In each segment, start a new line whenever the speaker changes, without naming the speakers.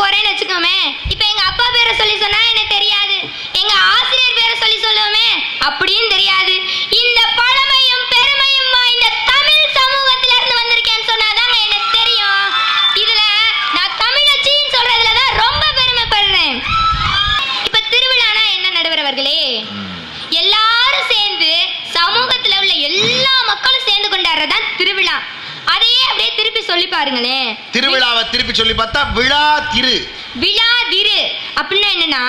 போறேன்னு வச்சுக்கோமே, இப்ப எங்க அப்பா பேரை சொல்லி சொன்னா எனக்கு தெரியாது, எங்க ஆசிரியர் பேரை சொல்லி சொல்லுவோமே அப்படியும் தெரியாது. இந்த பழமையும் பெருமையும் வாய்ந்த தமிழ் சமூகத்துல இருந்து வந்திருக்கேன்னு சொன்னாதாங்க எனக்கு தெரியும். இதுல நான் தமிழச்சின்னு சொல்றதுலதான் ரொம்ப பெருமைப்படுறேன். இப்ப திருவிழானா என்ன நடுவர் அவர்களே, எல்லாரும் சேர்ந்து சமூகத்துல உள்ள எல்லா மக்களும் சேர்ந்து கொண்டாடுறதான் திருவிழா. அதையே அப்படியே திருப்பி சொல்லி பாருங்களேன்.
திருவிழாவை திருப்பி சொல்லி பார்த்தா விழா திரு.
விழா திரு அப்படின்னா என்னன்னா,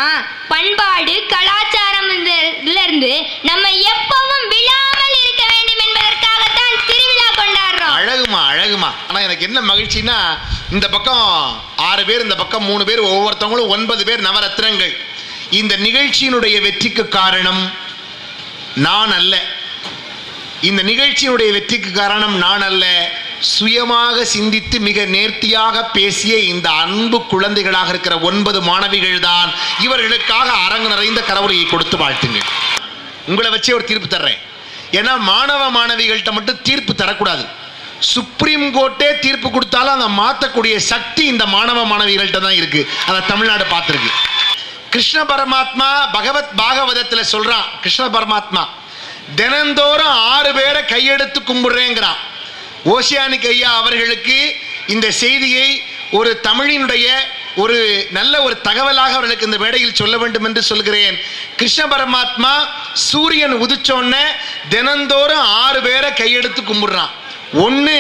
பண்பாடு கலாச்சாரம் இருந்து நம்ம எப்பவும் விழாமல் இருக்க வேண்டும் என்பதற்காகத்தான் திருவிழா கொண்டாடுறோம்.
அழகுமா அழகுமா. ஆனா எனக்கு என்ன மகிழ்ச்சின்னா, இந்த பக்கம் 6 பேர், இந்த பக்கம் 3 பேர், ஒவ்வொருத்தவங்களும் 9 பேர் நவரத்னங்கள். இந்த நிகழ்ச்சியினுடைய வெற்றிக்கு காரணம் நான் அல்ல. இந்த நிகழ்ச்சியினுடைய வெற்றிக்கு காரணம் நான் அல்ல. சுயமாக சிந்தித்து மிக நேர்த்தியாக பேசிய இந்த அன்பு குழந்தைகளாக இருக்கிற 9 மாணவிகள் தான். இவர்களுக்காக அரங்கு நிறைந்த கரவுரையை கொடுத்து வாழ்த்துங்கள். உங்களை வச்சே ஒரு தீர்ப்பு தர்றேன். ஏன்னா மாணவ மாணவிகள்கிட்ட மட்டும் தீர்ப்பு தரக்கூடாது. சுப்ரீம் கோர்ட்டே தீர்ப்பு கொடுத்தாலும் அதை மாற்றக்கூடிய சக்தி இந்த மாணவ மாணவிகள்கிட்ட தான் இருக்கு. அதை தமிழ்நாடு பார்த்துருக்கு. கிருஷ்ண பரமாத்மா பகவத் பாகவதத்தில் சொல்றான். கிருஷ்ண பரமாத்மா தினந்தோறும் 6 பேரை கையெடுத்து கும்பிடுறேங்கிறான். ஓசியானிக் ஐயா அவர்களுக்கு இந்த செய்தியை ஒரு தமிழினுடைய ஒரு நல்ல ஒரு தகவலாக அவர்களுக்கு இந்த மேடையில் சொல்ல வேண்டும் என்று சொல்கிறேன். கிருஷ்ண பரமாத்மா சூரியன் உதிச்சோன்ன தினந்தோறும் 6 பேரை கையெடுத்து கும்பிடுறான். ஒன்று,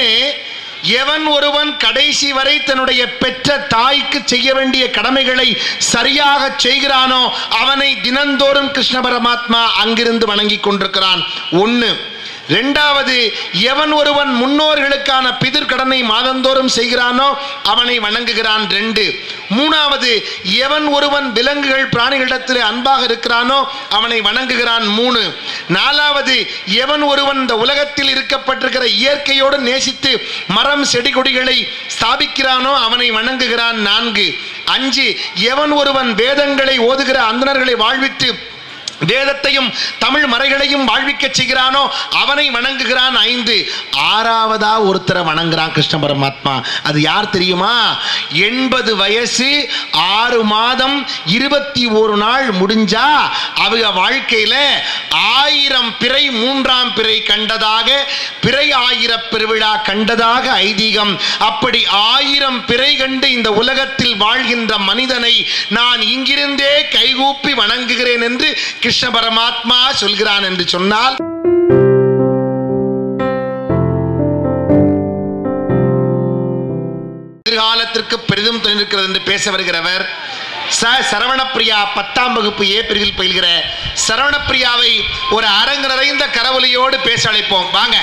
எவன் ஒருவன் கடைசி வரை தன்னுடைய பெற்ற தாய்க்கு செய்ய வேண்டிய கடமைகளை சரியாக செய்கிறானோ அவனை தினந்தோறும் கிருஷ்ண பரமாத்மா அங்கிருந்து வணங்கி கொண்டிருக்கிறான். ஒன்று. இரண்டாவது, எவன் ஒருவன் முன்னோர்களுக்கான பிதிர்கடனை மாதந்தோறும் செய்கிறானோ அவனை வணங்குகிறான். 2. மூணாவது, எவன் ஒருவன் விலங்குகள் பிராணிகளிடத்தில் அன்பாக இருக்கிறானோ அவனை வணங்குகிறான். 3. நாலாவது, எவன் ஒருவன் இந்த உலகத்தில் இருக்கப்பட்டிருக்கிற இயற்கையோடு நேசித்து மரம் செடி கொடிகளை ஸ்தாபிக்கிறானோ அவனை வணங்குகிறான். 4. 5, எவன் ஒருவன் வேதங்களை ஓதுகிற அந்தணர்களை வாழ்வித்து வேதத்தையும் தமிழ் மறைகளையும் வாழ்விக்க செய்கிறானோ அவனை வணங்குகிறான். 5. ஆறாவதா ஒருத்தரை வணங்குறான் கிருஷ்ண பரமாத்மா. அது யார் தெரியுமா? 80 வயசு 6 மாதம் 21 நாள் முடிஞ்சா அவங்க வாழ்க்கையில 1000 பிறை 3ஆம் பிறை கண்டதாக, பிறை 1000 பெருவிழா கண்டதாக ஐதீகம். அப்படி 1000 பிறை கண்டு இந்த உலகத்தில் வாழ்கின்ற மனிதனை நான் இங்கிருந்தே கைகூப்பி வணங்குகிறேன் என்று கிருஷ்ண பரமாத்மா சொல்கிறான் என்று சொன்னால், எதிர்காலத்திற்கு பெரிதும் துணிக்கிறது என்று பேச வருகிறவர் சரவணப்பிரியா 10ஆம் வகுப்பு ஏ பிரிவில் பயில்கிற சரவணப்பிரியாவை ஒரு அரங்கு நிறைந்த கரவொலியோடு பேச அழைப்போம். வாங்க.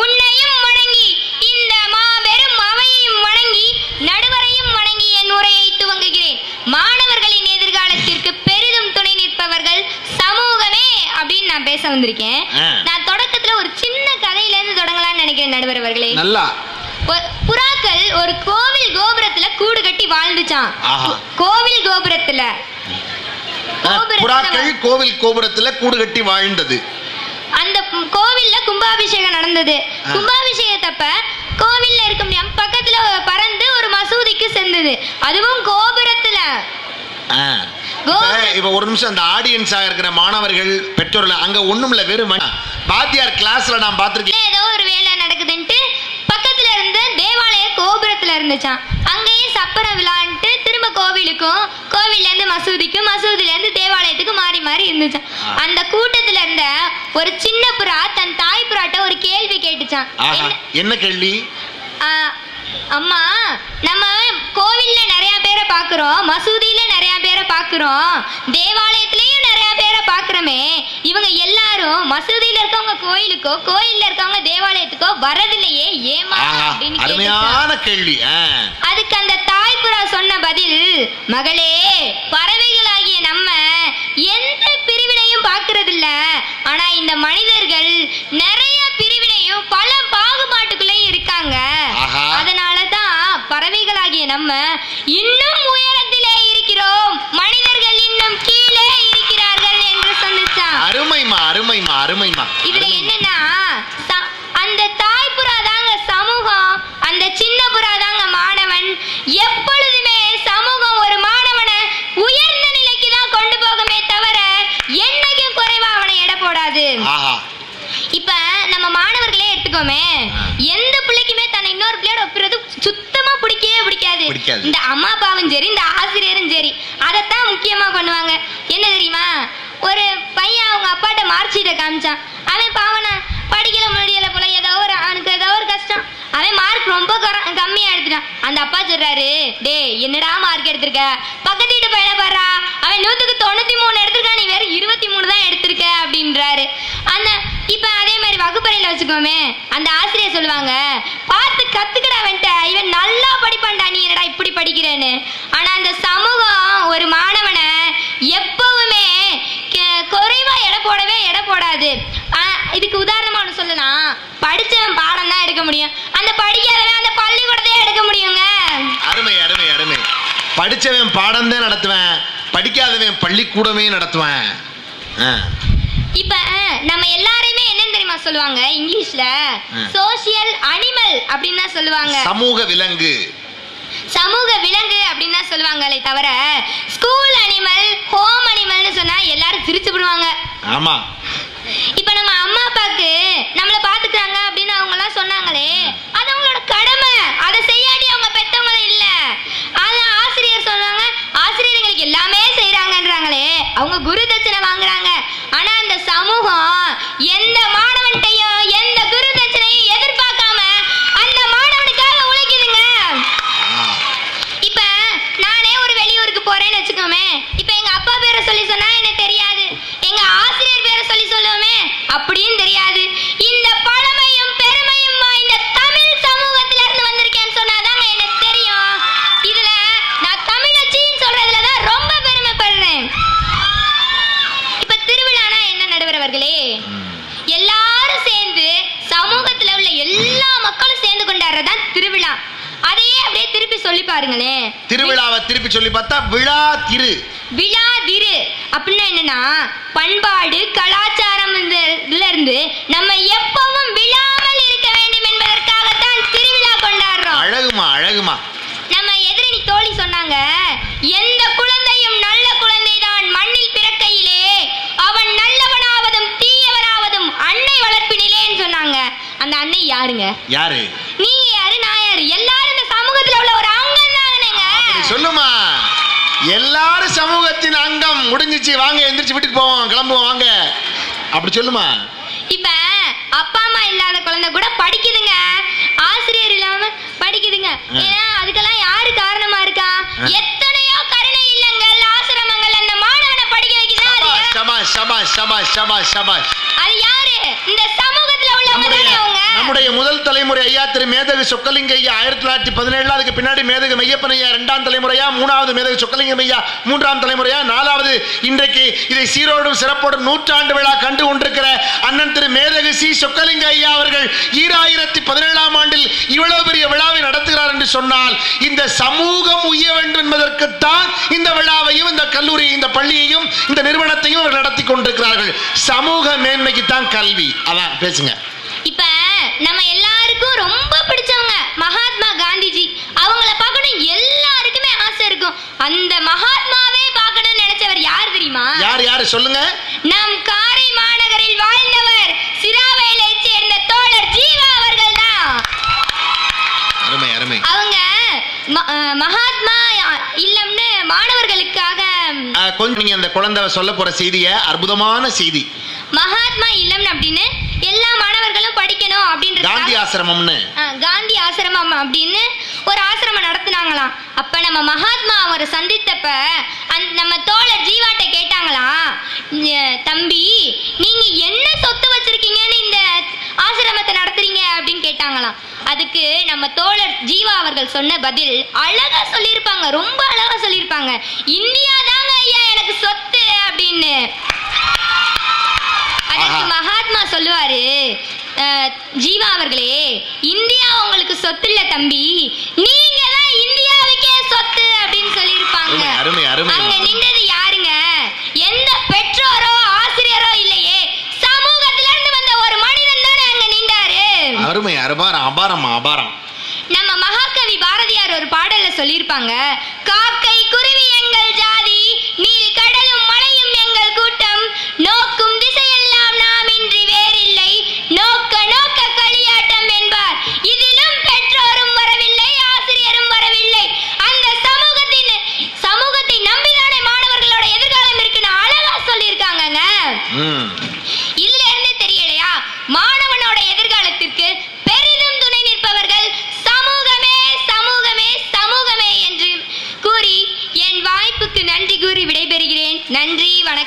உன்னையும் வணங்கி இந்த மாபெரும் அவையையும் வணங்கி நடுவரையும் வணங்கி என் உரையை துவங்குகிறேன். மாணவர்களின் எதிர்காலத்திற்கு பெரிதும் துணை நிற்பவர்கள் சமூகமே அப்படின்னு நான் பேச வந்திருக்கேன். நான் தொடக்கத்துல ஒரு சின்ன கதையில இருந்து தொடங்கலாம்னு நினைக்கிறேன் நடுவர் அவர்களே.
நல்லா.
புறாக்கள் ஒரு கோவில் கோபுரத்துல கூடு கட்டி வாழ்ந்துச்சான். கோவில் கோபுரத்துல
புறாக்கள் கோவில் கோபுரத்துல கூடு கட்டி வாழ்ந்தது.
அந்த கோவில்ல கும்பாபிஷேகம் நடந்தது. கும்பாபிஷேகத்தப்ப கோவில்ல இருக்க முடியாம பக்கத்துல பறந்து ஒரு மசூதிக்கு சென்றது. அதுவும் கோபுரத்துல.
இப்ப ஒரு நிமிஷம், அந்த ஆடியன்ஸா இருக்கிற மாணவர்கள் பெற்றோர்கள் அங்க ஒண்ணும் இல்ல, வெறும் வாத்தியார் கிளாஸ்ல நான் பார்த்திருக்கேன்.
ஏதோ ஒரு வேலை நடக்குதுன்ட்டு பக்கத்துல இருந்த தேவாலய கோபுரத்துல இருந்துச்சான். அங்கேயே சப்பரம் விழான்ட்டு திரும்ப கோவிலுக்கும், கோவில்ல இருந்து மசூதிக்கும், மசூதில இருந்து தேவாலயத்துக்கு மாறி மாறி இருந்துச்சான். அந்த கூட்டத்துல இருந்த ஒரு சின்ன புறா தன் தாய் புறாட்ட ஒரு கேள்வி கேட்டுச்சான்.
என்ன கேள்வி?
அம்மா, நம்ம கோவில்ல நிறைய பேரை பாக்குறோம், மசூதியில நிறைய பேரை பாக்குறோம், தேவாலயத்திலயும் நிறைய பேரை பாக்குறோமே, இவங்க எல்லாரும் மசூதியில இருக்கவங்க கோயிலுக்கோ, கோயில்ல இருக்கவங்க தேவாலயத்துக்கோ வரதில்லையே, ஏமா அப்படின்னு
அருமையான கேள்வி.
அதுக்கு அந்த தாய்ப்புறா சொன்ன பதில், மகளே, பறவைகளாகிய நம்ம எந்த பிரிவினையும் பாக்குறது இல்ல, ஆனா இந்த மனிதர்கள் நிறைய பிரிவினையும் பல பாகுபாட்டுக்குள்ளேயும் இருக்காங்க. அதனாலதான் பறவைகளாகிய நம்ம இன்னும் உயரத்திலே இருக்கிறோம், மனிதர்கள் இன்னும் கீழே இருக்கிறார்கள் என்று சொன்னிச்சான்.
அருமைமா அருமைமா அருமைமா.
இதுல என்னன்னா, அந்த தாய்ப்புறா தாங்க சமூகம், அந்த சின்ன புறா தாங்க மாணவ வச்சுக்கோமே, எந்த பிள்ளைக்குமே தன்னை இன்னொரு பிள்ளையோட ஒப்பிடுறது சுத்தமா பிடிக்கவே பிடிக்காது. இந்த அம்மா அப்பாவும் சரி, இந்த ஆசிரியரும் சரி, அதைத்தான் முக்கியமா பண்ணுவாங்க. என்ன தெரியுமா, ஒரு பையன் அவங்க அப்பாட்ட மார்க் ஷீட்டை காமிச்சான். அவன் பாவனா படிக்கல முடியல போல, அவனுக்கு ஏதோ ஒரு கஷ்டம், அவன் மார்க் ரொம்ப கம்மியா எடுத்துட்டான். அந்த அப்பா சொல்றாரு, டே என்னடா மார்க் எடுத்திருக்க, பக்கத்து வீட்டு பையனை பாடுறா, அவன் 100க்கு 93 எடுத்திருக்கான், நீ வெறும் 23 தான் எடுத்திருக்க அப்படின்றாரு. அந்த இப்ப அதே மாதிரி வகுப்பறையில வச்சுக்கோமே, அந்த ஆசிரியர் சொல்லுவாங்க, பார்த்து கத்துக்கடா வந்துட்ட, இவன் நல்லா படிப்பான்டா, நீ என்னடா இப்படி படிக்கிறேன்னு. ஆனா அந்த சமூகம் ஒரு மாணவனை எப்பவுமே குறைவா எடை போடாது. இதுக்கு உதாரணமா ஒன்று சொல்லலாம், படிச்சவன் பாடம் தான் எடுக்க முடியும், அந்த படிக்காதவன் அந்த பள்ளிக்கூடத்தையே எடுக்க முடியுங்க.
அருமை அருமை அருமை. படிச்சவன் பாடம் தான் நடத்துவேன், படிக்காதவன் பள்ளிக்கூடமே நடத்துவேன்.
இப்ப நம்ம எல்லாரையுமே என்ன தெரியுமா சொல்லுவாங்க, இங்கிலீஷ்ல சோசியல் அனிமல் அப்படின்னு தான் சொல்லுவாங்க.
சமூக விலங்கு,
சமூக விலங்கு அப்படின்னு தான் சொல்லுவாங்களே தவிர ஸ்கூல் அனிமல், ஹோம் அனிமல்னு சொன்னா எல்லாரும் சிரிச்சு விடுவாங்க. ஆமா. இப்ப நம்ம அம்மா அப்பாக்கு நம்மள பாத்துக்கிறாங்க அப்படின்னு அவங்க எல்லாம் சொன்னாங்களே, அது அவங்களோட கடமை, அதை செய்யாடி அவங்க பெத்தவங்க இல்ல. ஆனா ஆசிரியர் சொல்றாங்க, ஆசிரியர் எங்களுக்கு எல்லாமே செய்யறாங்கன்றாங்களே, அவங்க குரு தட்சணை வாங்குறாங்க. ஆனா அந்த சமூகம் எந்த மாணவன்ட்டையும் எந்த குரு தட்சணையும் எதிர்பார்க்காம அந்த மாணவனுக்காக உழைக்குதுங்க. இப்ப நானே ஒரு வெளியூருக்கு போறேன்னு வச்சுக்கோமே, இப்ப எங்க அப்பா பேரை சொல்லி சொன்னா எனக்கு தெரியாது, எங்க ஆசிரியர் பேரை சொல்லி சொல்லுவோமே அப்படின்னு தெரியாது. இந்த பழமையும் பெருமையும் வாய்ந்த தமிழ் சமூகத்தில இருந்து வந்திருக்கேன்னு சொன்னாதாங்க எனக்கு தெரியும். இதுல நான் தமிழச்சின்னு சொல்றதுலதான் ரொம்ப பெருமைப்படுறேன். இப்ப திருவிழானா என்ன நடுவர் அவர்களே, எல்லாரும் சேர்ந்து சமூகத்துல உள்ள எல்லா மக்களும் சேர்ந்து கொண்டாடுறதான் திருவிழா. அதையே அப்படியே திருப்பி சொல்லி பாருங்களே,
திருவிழாவை திருப்பி சொல்லி பார்த்தா விழா திரு.
விழா திரு அப்படின்னா என்னன்னா, பண்பாடு கலாச்சாரம் இருந்து நம்ம எப்பவும் விழாமல் இருக்க வேண்டும் என்பதற்காகத்தான் திருவிழா கொண்டாடுறோம்.
அழகுமா அழகுமா.
நம்ம எதிரணி தோழி சொன்னாங்க, எந்த குழந்தையும் நல்ல குழந்தைதான் மண்ணில் பிறக்கையிலே, அவன் நல்லவனாவதும் தீயவனாவதும் அன்னை வளர்ப்பினிலேன்னு சொன்னாங்க. அந்த அன்னை யாருங்க?
யாரு?
நீங்க யாரு, நான் யாரு? எல்லாரும் இந்த சமூகத்துல உள்ள ஒரு அங்கம் தானேங்க.
சொல்லுமா, எல்லாரும் சமூகத்தின் அங்கம். முடிஞ்சிச்சு, வாங்க எந்திரிச்சு வீட்டுக்கு போவோம், கிளம்புவோம் வாங்க, அப்படி சொல்லுமா.
இப்ப அப்பா அம்மா இல்லாத குழந்தை கூட படிக்குதுங்க, ஆசிரியர் இல்லாம படிக்குதுங்க. ஏன்னா அதுக்கெல்லாம் யாரு காரணமா இருக்கா? எத்தனையோ கருணை இல்லங்கள், ஆசிரமங்கள் அந்த மாணவனை படிக்க வைக்குதா. அது யாரு? இந்த சமூகத்துல உள்ளவங்க தானே அவங்க.
நம்முடைய முதல் தலைமுறை ஐயா திரு மேதகு சொக்கலிங்க ஐயா 1917, அதுக்கு பின்னாடி மேதகு மெய்யப்பன் ஐயா 2ஆம் தலைமுறையா, 3வது மேதகு சொக்கலிங்கம் ஐயா 3ஆம் தலைமுறையா, 4வது இன்றைக்கு இதை சீரோடும் சிறப்போடும் 100ஆண்டு விழா கண்டு கொண்டிருக்கிற அண்ணன் திரு மேதகு சி சொக்கலிங்க ஐயா அவர்கள் 2017ஆம் ஆண்டில் இவ்வளவு பெரிய விழாவை நடத்துகிறார் என்று சொன்னால், இந்த சமூகம் உய்ய வேண்டும் என்பதற்குத்தான் இந்த விழாவையும் இந்த கல்லூரியை இந்த பள்ளியையும் இந்த நிறுவனத்தையும் அவர் நடத்தி கொண்டிருக்கிறார்கள். சமூக மேன்மைக்கு தான் கல்வி. அதான் பேசுங்க.
இப்ப நம்ம எல்லாருக்கும் ரொம்ப பிடிச்சவங்க மகாத்மா காந்திஜி. அவங்கள பார்க்கணும் எல்லாருக்குமே ஆசை இருக்கும். அந்த மகாத்மாவே பார்க்கணும்னு நினைச்சவர் யார் தெரியுமா?
யார் சொல்லுங்க.
நம் காரை மாநகரில் வாழ்ந்தவர் சிராவையிலை சேர்ந்த தோழர் ஜீவா அவர்கள் தான்.
அருமை அருமை.
அவங்க மகாத்மா இல்லம்னு மாணவர்களுக்காக
கொஞ்சம் நீங்க அந்த குழந்தை சொல்ல போற செய்திய அற்புதமான செய்தி.
மகாத்மா இல்லம் அப்படின்னு எல்லா மாணவர்களும் படிக்கணும் அப்படின்றது
காந்தி ஆசிரமம்னு,
காந்தி ஆசிரமம் அப்படின்னு ஒரு ஆசிரமம் நடத்துனாங்களாம். அப்ப நம்ம மகாத்மா அவரை சந்தித்தப்ப நம்ம தோழர் ஜீவாட்ட கேட்டாங்களாம், தம்பி நீங்க என்ன சொத்து வச்சிருக்கீங்கன்னு இந்த ஆசிரமத்தை நடத்துறீங்க அப்படின்னு கேட்டாங்களாம். அதுக்கு நம்ம தோழர் ஜீவா அவர்கள் சொன்ன பதில் அழகா சொல்லியிருப்பாங்க, ரொம்ப அழகா சொல்லியிருப்பாங்க. இந்தியா தாங்க ஐயா எனக்கு சொத்து அப்படின்னு. அதற்கு மகாத்மா சொல்லுவாரு, ஜீவா அவர்களே, இந்தியா உங்களுக்கு சொத்து இல்ல தம்பி, நீங்க தான் இந்தியாவுக்கே சொத்து அப்படின்னு சொல்லியிருப்பாங்க. அங்க நின்றது யாருங்க? எந்த பெற்றோரோ ஆசிரியரோ இல்லையே, சமூகத்தில இருந்து வந்த ஒரு மனிதன் தானே அங்க நின்றாரு.
அருமை, அபாரம் அபாரம்.
நம்ம மகாகவி பாரதியார் ஒரு பாடல்ல சொல்லியிருப்பாங்க, காக்கை குருவி எங்கள் ஜாதி, நீல் கடலும் மலையும் எங்கள் கூட்டம், நோக்கும் திசையெல்லாம் நாம் இன்றி வேறில்லை, நோக்க நோக்க களியாட்ட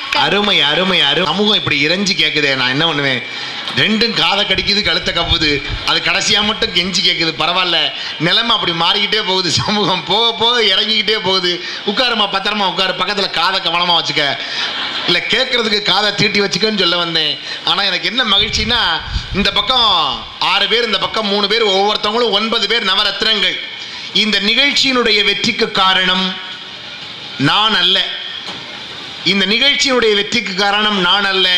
வணக்கம்.
அருமை அருமை அருமை. சமூகம் இப்படி இறைஞ்சி கேட்குதே, நான் என்ன பண்ணுவேன்? ரெண்டும் காதை கடிக்குது, கழுத்தை கப்புது, அது கடைசியாக மட்டும் கெஞ்சி கேட்குது. பரவாயில்ல, நிலைமை அப்படி மாறிக்கிட்டே போகுது. சமூகம் போக போக இறங்கிக்கிட்டே போகுது. உட்காருமா, பத்திரமா உட்காரு, பக்கத்தில் காதை கவனமாக வச்சுக்க, இல்லை கேட்கறதுக்கு காதை தீட்டி வச்சுக்கன்னு சொல்ல வந்தேன். ஆனால் எனக்கு என்ன மகிழ்ச்சின்னா, இந்த பக்கம் 6 பேர், இந்த பக்கம் 3 பேர், ஒவ்வொருத்தவங்களும் 9 பேர் நவரத்னங்கள். இந்த நிகழ்ச்சியினுடைய வெற்றிக்கு காரணம் நான் அல்ல. இந்த நிகழ்ச்சியினுடைய வெற்றிக்கு காரணம் நான் அல்ல.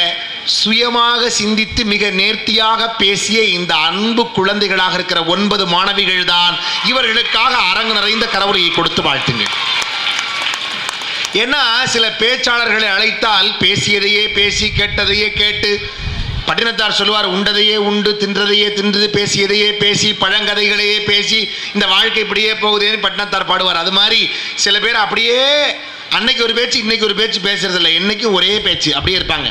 சுயமாக சிந்தித்து மிக நேர்த்தியாக பேசிய இந்த அன்பு குழந்தைகளாக இருக்கிற 9 மாணவிகள் தான். இவர்களுக்காக அரங்கு நிறைந்த கரவுரையை கொடுத்து வாழ்த்துங்கள். ஏன்னா சில பேச்சாளர்களை அழைத்தால் பேசியதையே பேசி கேட்டதையே கேட்டு, பட்டினத்தார் சொல்லுவார், உண்டதையே உண்டு தின்றதையே தின்று பேசியதையே பேசி பழங்கதைகளையே பேசி இந்த வாழ்க்கை இப்படியே போகுதேன்னு பட்டினத்தார் பாடுவார். அது மாதிரி சில பேர் அப்படியே அன்னைக்கு ஒரு பேச்சு இன்னைக்கு ஒரு பேச்சு பேசுறதில்லை, என்னைக்கும் ஒரே பேச்சு அப்படியே இருப்பாங்க.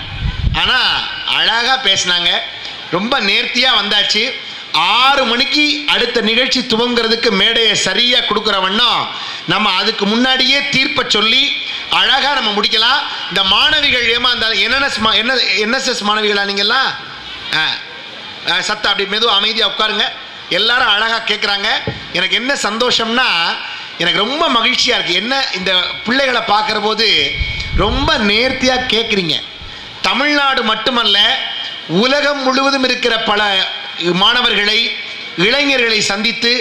ஆனால் அழகாக பேசினாங்க, ரொம்ப நேர்த்தியாக வந்தாச்சு. 6 மணிக்கு அடுத்த நிகழ்ச்சி துவங்கிறதுக்கு மேடையை சரியாக கொடுக்குற வண்ணம் நம்ம அதுக்கு முன்னாடியே தீர்ப்பை சொல்லி அழகாக நம்ம முடிக்கலாம். இந்த மாணவிகள் என்எஸ்எஸ் மாணவிகளா நீங்கள்லாம்? சத்தம் அப்படி மெதுவாக அமைதியாக உட்காருங்க. எல்லாரும் அழகாக கேட்குறாங்க. எனக்கு என்ன சந்தோஷம்னா, எனக்கு ரொம்ப மகிழ்ச்சியாக இருக்குது. என்ன, இந்த பிள்ளைகளை பார்க்குற போது ரொம்ப நேர்த்தியாக கேட்குறீங்க. தமிழ்நாடு மட்டுமல்ல, உலகம் முழுவதும் இருக்கிற பல மாணவர்களை, இளைஞர்களை சந்தித்து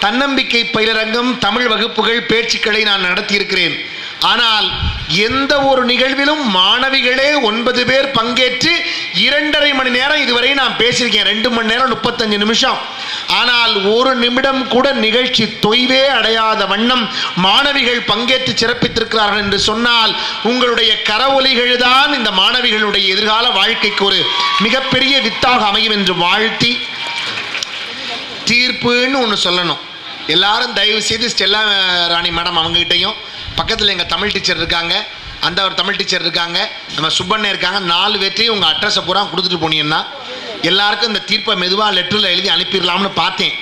தன்னம்பிக்கை பயிலரங்கம், தமிழ் வகுப்புகள், பேச்சுக்களை நான் நடத்தியிருக்கிறேன். ஆனால் எந்த ஒரு நிகழ்விலும் மாணவிகளே 9 பேர் பங்கேற்று 2.5 மணி நேரம் இதுவரை நான் பேசியிருக்கேன். 2 மணி நேரம் 35 நிமிஷம். ஆனால் 1 நிமிடம் கூட நிகழ்ச்சி தொய்வே அடையாத வண்ணம் மாணவிகள் பங்கேற்று சிறப்பித்திருக்கிறார்கள் என்று சொன்னால், உங்களுடைய கரவொலிகள் தான் இந்த மாணவிகளுடைய எதிர்கால வாழ்க்கைக்கு ஒரு மிகப்பெரிய வித்தாக அமையும் என்று வாழ்த்தி, தீர்ப்புன்னு ஒன்று சொல்லணும். எல்லாரும் தயவு செய்து ஸ்டெல்லா ராணி மேடம் அவங்ககிட்டையும், பக்கத்தில் எங்கள் தமிழ் டீச்சர் இருக்காங்க, அந்த ஒரு தமிழ் டீச்சர் இருக்காங்க, நம்ம சுப்பண்ணே இருக்காங்க, 4 பேர்த்தையும் உங்கள் அட்ரஸை பூரா கொடுத்துட்டு போனீங்கன்னா எல்லாருக்கும் இந்த தீர்ப்பை மெதுவாக லெட்டரில் எழுதி அனுப்பிடலாம்னு பார்த்தேன்.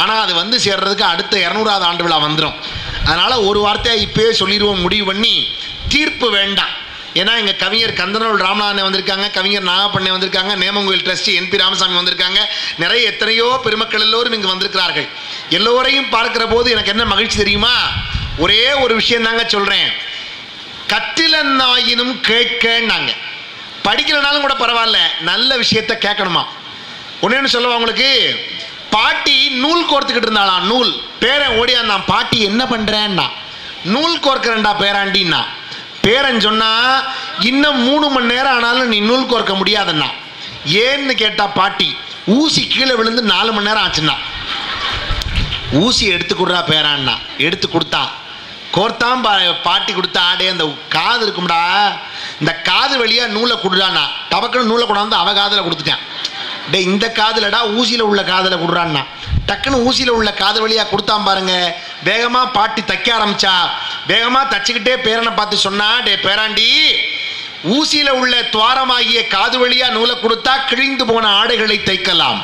ஆனால் அது வந்து சேர்றதுக்கு அடுத்த 200வது ஆண்டு விழா வந்துடும். அதனால் ஒரு வார்த்தையாக இப்போயே சொல்லிடுவோம், முடிவு பண்ணி, தீர்ப்பு வேண்டாம். ஏன்னா எங்கள் கவிஞர் கந்தனூர் ராமநாதன் வந்திருக்காங்க, கவிஞர் நாகப்பண்ணே வந்திருக்காங்க, நேமங்கோயில் ட்ரஸ்டி NP ராமசாமி வந்திருக்காங்க, நிறைய எத்தனையோ பெருமக்கள் எல்லோரும் இங்கே வந்திருக்கிறார்கள். எல்லோரையும் பார்க்கிற போது எனக்கு என்ன மகிழ்ச்சி தெரியுமா? ஒரே ஒரு விஷயம் தாங்க சொல்கிறேன். கற்றிலனாயினும் கேட்கன்னாங்க. படிக்கலனாலும் கூட பரவாயில்ல, நல்ல விஷயத்தை கேட்கணுமா. ஒன்று சொல்லுவா உங்களுக்கு, பாட்டி நூல் கோர்த்துக்கிட்டு இருந்தாலாம். நூல் பேரன் ஓடியாந்தான், பாட்டி என்ன பண்ணுறேன்னா, நூல் கோர்க்கிறேன்டா பேராண்டின்னா. பேரன் சொன்னா, இன்னும் 3 மணி நேரம் ஆனாலும் நீ நூல் கோர்க்க முடியாதுன்னா. ஏன்னு கேட்டா பாட்டி, ஊசி கீழே விழுந்து 4 மணி நேரம் ஆச்சுன்னா. ஊசி எடுத்து கொடுறா பேரான்னா. எடுத்து கொடுத்தான், கோர்த்தான். பாட்டி கொடுத்தா, ஆடே அந்த காது இருக்கும்டா, இந்த காது வழியா நூலை கொடுறான்னா. டபக்குன்னு நூலை கொண்டாந்து அவ காதில் கொடுத்துட்டான். டே, இந்த காதுலடா, ஊசியில் உள்ள காதில் கொடுறான்னா. டக்குன்னு ஊசியில் உள்ள காது வழியாக கொடுத்தான் பாருங்க. வேகமாக பாட்டி தைக்க ஆரம்பிச்சா. வேகமாக தச்சுக்கிட்டே பேரனை பார்த்து சொன்னா, டே பேராண்டி, ஊசியில் உள்ள துவாரமாகிய காது வழியாக நூலை கொடுத்தா கிழிந்து போன ஆடைகளை தைக்கலாம்.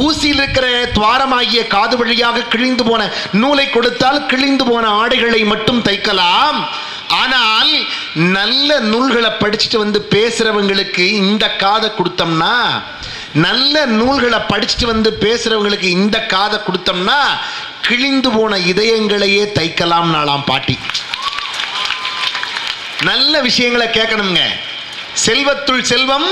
ஊசியில் இருக்கிற துவாரமாகிய காது வழியாக கிழிந்து போன நூலை கொடுத்தால் கிழிந்து போன ஆடைகளை மட்டும் தைக்கலாம். ஆனால் நல்ல நூல்களை படிச்சுட்டு வந்து பேசுறவங்களுக்கு இந்த காதை கொடுத்தோம்னா, நல்ல நூல்களை படிச்சுட்டு வந்து பேசுறவங்களுக்கு இந்த காதை கொடுத்தோம்னா கிழிந்து போன இதயங்களையே தைக்கலாம் நாளாம் பாட்டி. நல்ல விஷயங்களை கேட்கணுங்க. செல்வத்துள் செல்வம்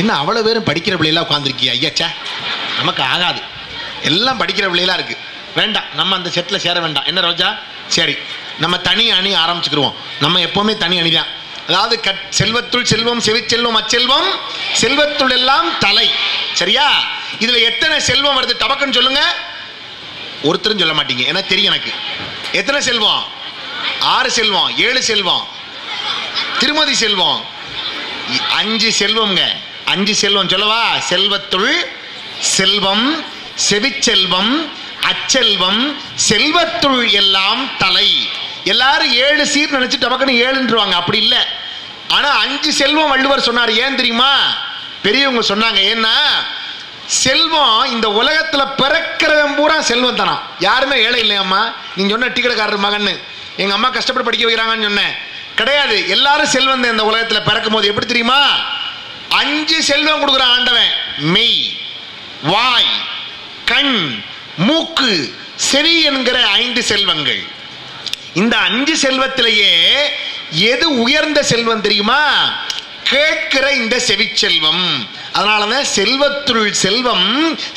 என்ன, அவ்வளோ பேரும் படிக்கிற பிள்ளைலாம் உட்காந்துருக்கியா? ஐயாச்சா, நமக்கு ஆகாது. எல்லாம் படிக்கிற பிள்ளைலாம் இருக்கு. வேண்டாம், நம்ம அந்த செட்டில் சேர வேண்டாம். என்ன ரோஜா? சரி, நம்ம தனி அணி ஆரம்பிச்சுக்கிடுவோம். நம்ம எப்போவுமே தனி அணி தான். அதாவது செல்வத்துள் செல்வம், செவிச்செல்வம், அச்செல்வம், செல்வத்துள் எல்லாம் தலை. சரியா? இதுல எத்தனை செல்வம் வருது டபக்குன்னு சொல்லுங்க. ஒருத்தரும் சொல்ல மாட்டீங்க, ஏன்னா தெரியும் எனக்கு. எத்தனை செல்வம்? 6 செல்வம், 7 செல்வம், திருமதி செல்வம், 5 செல்வம்ங்க. 5 செல்வம் சொல்லவா? செல்வத்துள் செல்வம், செவிச்செல்வம், அச்செல்வம், செல்வத்துள் எல்லாம் தலை. எல்லாரும் 7 சீர் நினைச்சு டபக்குன்னு 7ன்றுவாங்க. அப்படி இல்லை. ஆனா 5 செல்வம் வள்ளுவர் சொன்னார். ஏன் தெரியுமா? பெரியவங்க சொன்னாங்க. ஏன்னா செல்வம் இந்த உலகத்துல பிறக்கிறவன் பூரா செல்வம் தானா. யாருமே ஏழை இல்லையாம்மா. நீங்க சொன்ன டிக்கெட்காரர் மகன்னு எங்க அம்மா கஷ்டப்பட்டு படிக்க வைக்கிறாங்கன்னு சொன்னேன். கிடையாது. எல்லாரும் செல்வம் இந்த உலகத்தில் பிறக்கும் போது எப்படி தெரியுமா? 5 செல்வம் கொடுக்குறான் ஆண்டவன். மெய், வாய், கண், மூக்கு, செவி என்கிற 5 செல்வங்கள். இந்த 5 செல்வத்திலேயே எது உயர்ந்த செல்வம் தெரியுமா? கேட்கிற இந்த செவிச்செல்வம். அதனாலதான் செல்வத்துள் செல்வம்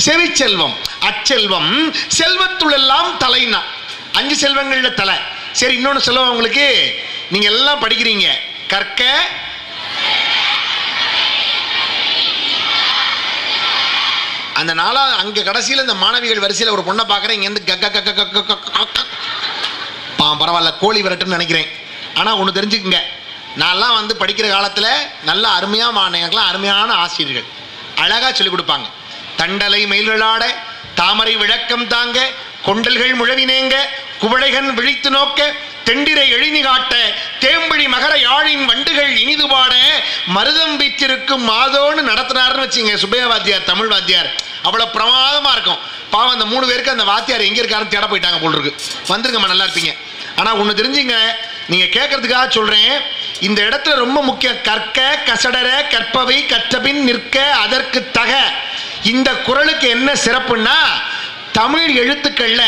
செவிச்செல்வம். அச்செல்வம் செல்வத்துள் எல்லாம் தலைனா 5 செல்வங்கள்ல தலை. சரி, இன்னொன்னு சொல்லுவோம் உங்களுக்கு. நீங்க எல்லாம் படிக்கிறீங்க. கற்க அந்த நாளா அங்க கடைசியில் இந்த மாணவிகள் வரிசையில் ஒரு பொண்ணை பார்க்குறேன். இங்கேருந்து பரவாயில்ல, கோழி விரட்டுன்னு நினைக்கிறேன். ஆனால் ஒன்று தெரிஞ்சுக்குங்க, நான்லாம் வந்து படிக்கிற காலத்தில் நல்ல அருமையாக அருமையான ஆசிரியர்கள் அழகாக சொல்லிக் கொடுப்பாங்க. தண்டலை மயில்களாட தாமரை விளக்கம் தாங்க கொண்டல்கள் முழவினேங்க குவளைகன் விழித்து நோக்க தெண்டிரை எழினி காட்ட தேம்பிழி மகர யாழின் வண்டுகள் இனிது பாட மருதம் வீற்றிருக்கும் மாதோன்னு நடத்தினார்னு வச்சுங்க. சுப்பையா வாத்தியார், தமிழ் வாத்தியார், அவ்வளோ பிரமாதமாக இருக்கும். பாவம் அந்த 3 பேருக்கு அந்த வாத்தியார் எங்கே இருக்காருன்னு தேட போயிட்டாங்க போல் இருக்கு. வந்துருங்கம்மா, நல்லா இருப்பீங்க. ஆனால் ஒன்று தெரிஞ்சுங்க, நீங்கள் கேட்கறதுக்காக சொல்கிறேன். இந்த இடத்துல ரொம்ப முக்கியம். கற்க கசடர கற்பவை கற்றபின் நிற்க அதற்கு தக. இந்த குறளுக்கு என்ன சிறப்புன்னா, தமிழ் எழுத்துக்கள்ல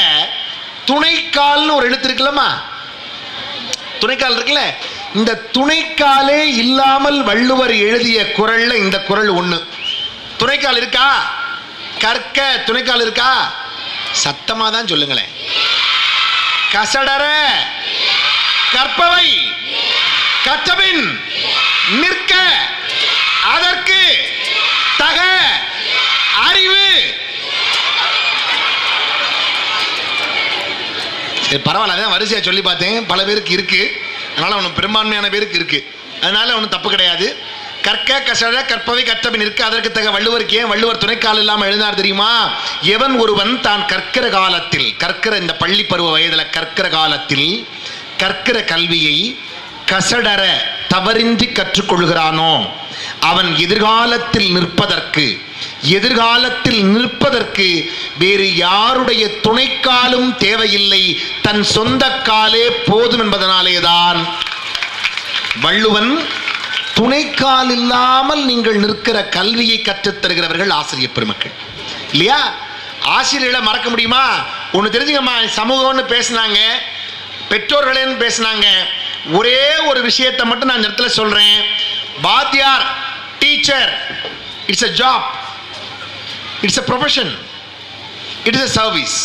துணைக்கால்னு ஒரு எழுத்து இருக்குல்லம்மா, துணைக்கால் இருக்குல்ல, இந்த துணைக்காலே இல்லாமல் வள்ளுவர் எழுதிய குறள்ல இந்த குறள் ஒண்ணு. துணைக்கால் இருக்கா? கற்க துணைக்கால் இருக்கா? சத்தமா தான் சொல்லுங்களேன். கசடர கற்பவை கற்றபின் நிற்க அதற்கு தக அறிவு. பரவாயில்ல, அதான் வரிசையா சொல்லி பார்த்தேன். பல பேருக்கு இருக்கு, அதனால அவனு பெரும்பான்மையான பேருக்கு இருக்கு, அதனால அவனு தப்பு கிடையாது. கற்க கசட கற்பவை கற்றபின் நிற்க அதற்கு தக. வள்ளுவருக்கு ஏன் வள்ளுவர் துணைக்கால் இல்லாமல் எழுதினார் தெரியுமா? எவன் ஒருவன் தான் கற்கிற காலத்தில், கற்கிற இந்த பள்ளி பருவ வயதில் கற்கிற காலத்தில் கற்கிற கல்வியை கசடர தவறின்றி கற்றுக்கொள்கிறானோ அவன் எதிர்காலத்தில் நிற்பதற்கு வேறு யாருடைய துணைக்காலும் தேவையில்லை, தன் சொந்த காலே போதும் என்பதனாலேதான் வள்ளுவன் துணைக்கால் இல்லாமல் நீங்கள் நிற்கிற கல்வியை கற்றுத் தருகிறவர்கள் ஆசிரியர் பெருமக்கள் இல்லையா? ஆசிரியர்களை மறக்க முடியுமா? ஒன்று தெரிஞ்சுங்கம்மா, சமூகம்னு பேசினாங்க, பெற்றோர்களேன்னு பேசினாங்க. ஒரே ஒரு விஷயத்தை மட்டும் நான் இந்த இடத்துல சொல்றேன். வாத்தியார், teacher, it's a job, it's a profession, it is a service.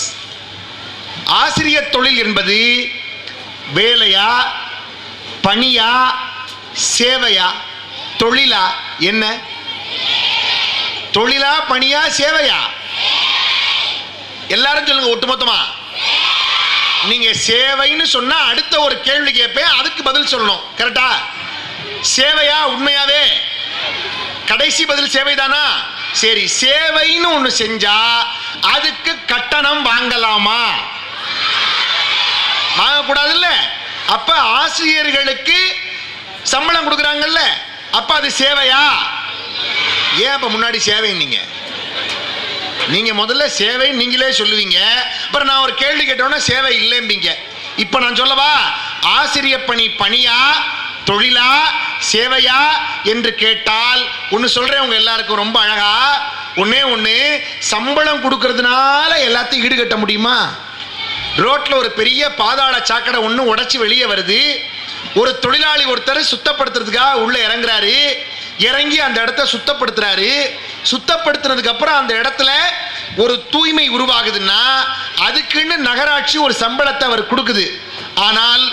ஆசிரியர் தொழில் என்பது வேலையா, பணியா, சேவையா, தொழிலா? என்ன தொழிலா, பணியா, சேவையா? எல்லாரும் சொல்லுங்க ஒட்டுமொத்தமா. நீங்க சேவைன்னு சொன்னா அடுத்த ஒரு கேள்வி கேட்பேன், அதுக்கு பதில் சொல்லணும். கரெக்டா? சேவையா? உண்மையாவே கடைசி பதில் சேவைதானா? சரி, சேவைன்னு ஒண்ணு செஞ்சா அதுக்கு கட்டணம் வாங்கலாமா? வாங்கக்கூடாதுல்ல. அப்ப ஆசிரியர்களுக்கு சம்பளம் கொடுக்குறாங்கல்ல, அப்ப அது சேவையா? ஏன் அப்ப முன்னாடி சேவை நீங்க முதல்ல சேவை நீங்களே சொல்லுவீங்க, அப்புறம் நான் ஒரு கேள்வி கேட்டோன்னா சேவை இல்லைம்பீங்க. இப்ப நான் சொல்லவா? ஆசிரியர் பணி பணியா, தொழிலா, சேவையா என்று கேட்டால் ஒன்னு சொல்றேன் உங்க எல்லாருக்கும் ரொம்ப அழகா. ஒண்ணு, சம்பளம் கொடுக்கறதுனால எல்லாத்தையும் ஈடுகட்ட முடியுமா? ரோட்ல ஒரு பெரிய பாதாள சாக்கடை ஒண்ணு உடைச்சு வெளியே வருது. ஒரு தொழிலாளி ஒருத்தர் சுத்தப்படுத்துறதுக்காக உள்ள இறங்குறாரு. இறங்கி அந்த இடத்த சுத்தப்படுத்துறாரு. சுத்தப்படுத்துறதுக்கு அப்புறம் அந்த இடத்துல ஒரு தூய்மை உருவாகுதுன்னா அதுக்குன்னு நகராட்சி ஒரு சம்பளத்தை அவர் கொடுக்குது. ஆனால்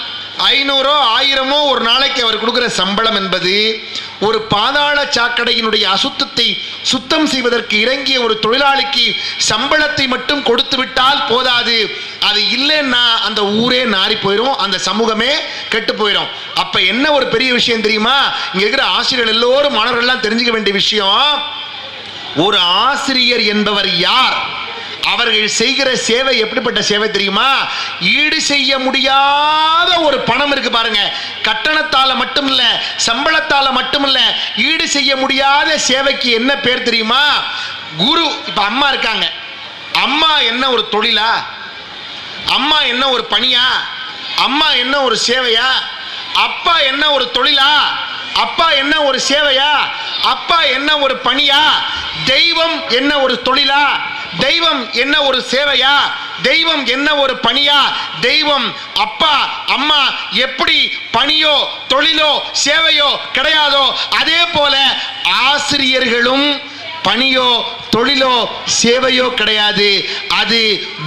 500 1000 ஒரு நாளைக்கு அவர் கொடுக்கிற சம்பளம் என்பது ஒரு பாதாள சாக்கடையினுடைய அசுத்தத்தை சுத்தம் செய்வதற்கு இறங்கிய ஒரு தொழிலாளிக்கு சம்பளத்தை மட்டும் கொடுத்து விட்டால் போதாது. அது இல்லைன்னா அந்த ஊரே நாரி போயிடும், அந்த சமூகமே கெட்டு போயிடும். அப்ப என்ன ஒரு பெரிய விஷயம் தெரியுமா? இங்க இருக்கிற ஆசிரியர்கள் எல்லோரும் மாணவர்கள் எல்லாம் தெரிஞ்சுக்க வேண்டிய விஷயம், ஒரு ஆசிரியர் என்பவர் யார், அவர்கள் செய்கிற சேவை எப்படிப்பட்ட சேவை தெரியுமா? ஈடு செய்ய முடியாத ஒரு பணம் இருக்கு பாருங்க. கட்டணத்தால மட்டும் இல்ல, சம்பளத்தால மட்டும் இல்ல, ஈடு செய்ய முடியாத சேவைக்கு என்ன பேர் தெரியுமா? குரு. இப்ப அம்மா இருக்காங்க, அம்மா என்ன ஒரு தொழிலா? அம்மா என்ன ஒரு பணியா? அம்மா என்ன ஒரு சேவையா, அப்பா என்ன ஒரு தொழிலா, அப்பா என்ன ஒரு சேவையா, அப்பா என்ன ஒரு பணியா, தெய்வம் என்ன ஒரு தொழிலா, தெய்வம் என்ன ஒரு சேவையா, தெய்வம் என்ன ஒரு பணியா, தெய்வம் அப்பா அம்மா எப்படி பணியோ தொழிலோ சேவையோ கிடையாதோ அதே போல ஆசிரியர்களும் பணியோ தொழிலோ சேவையோ கிடையாது. அது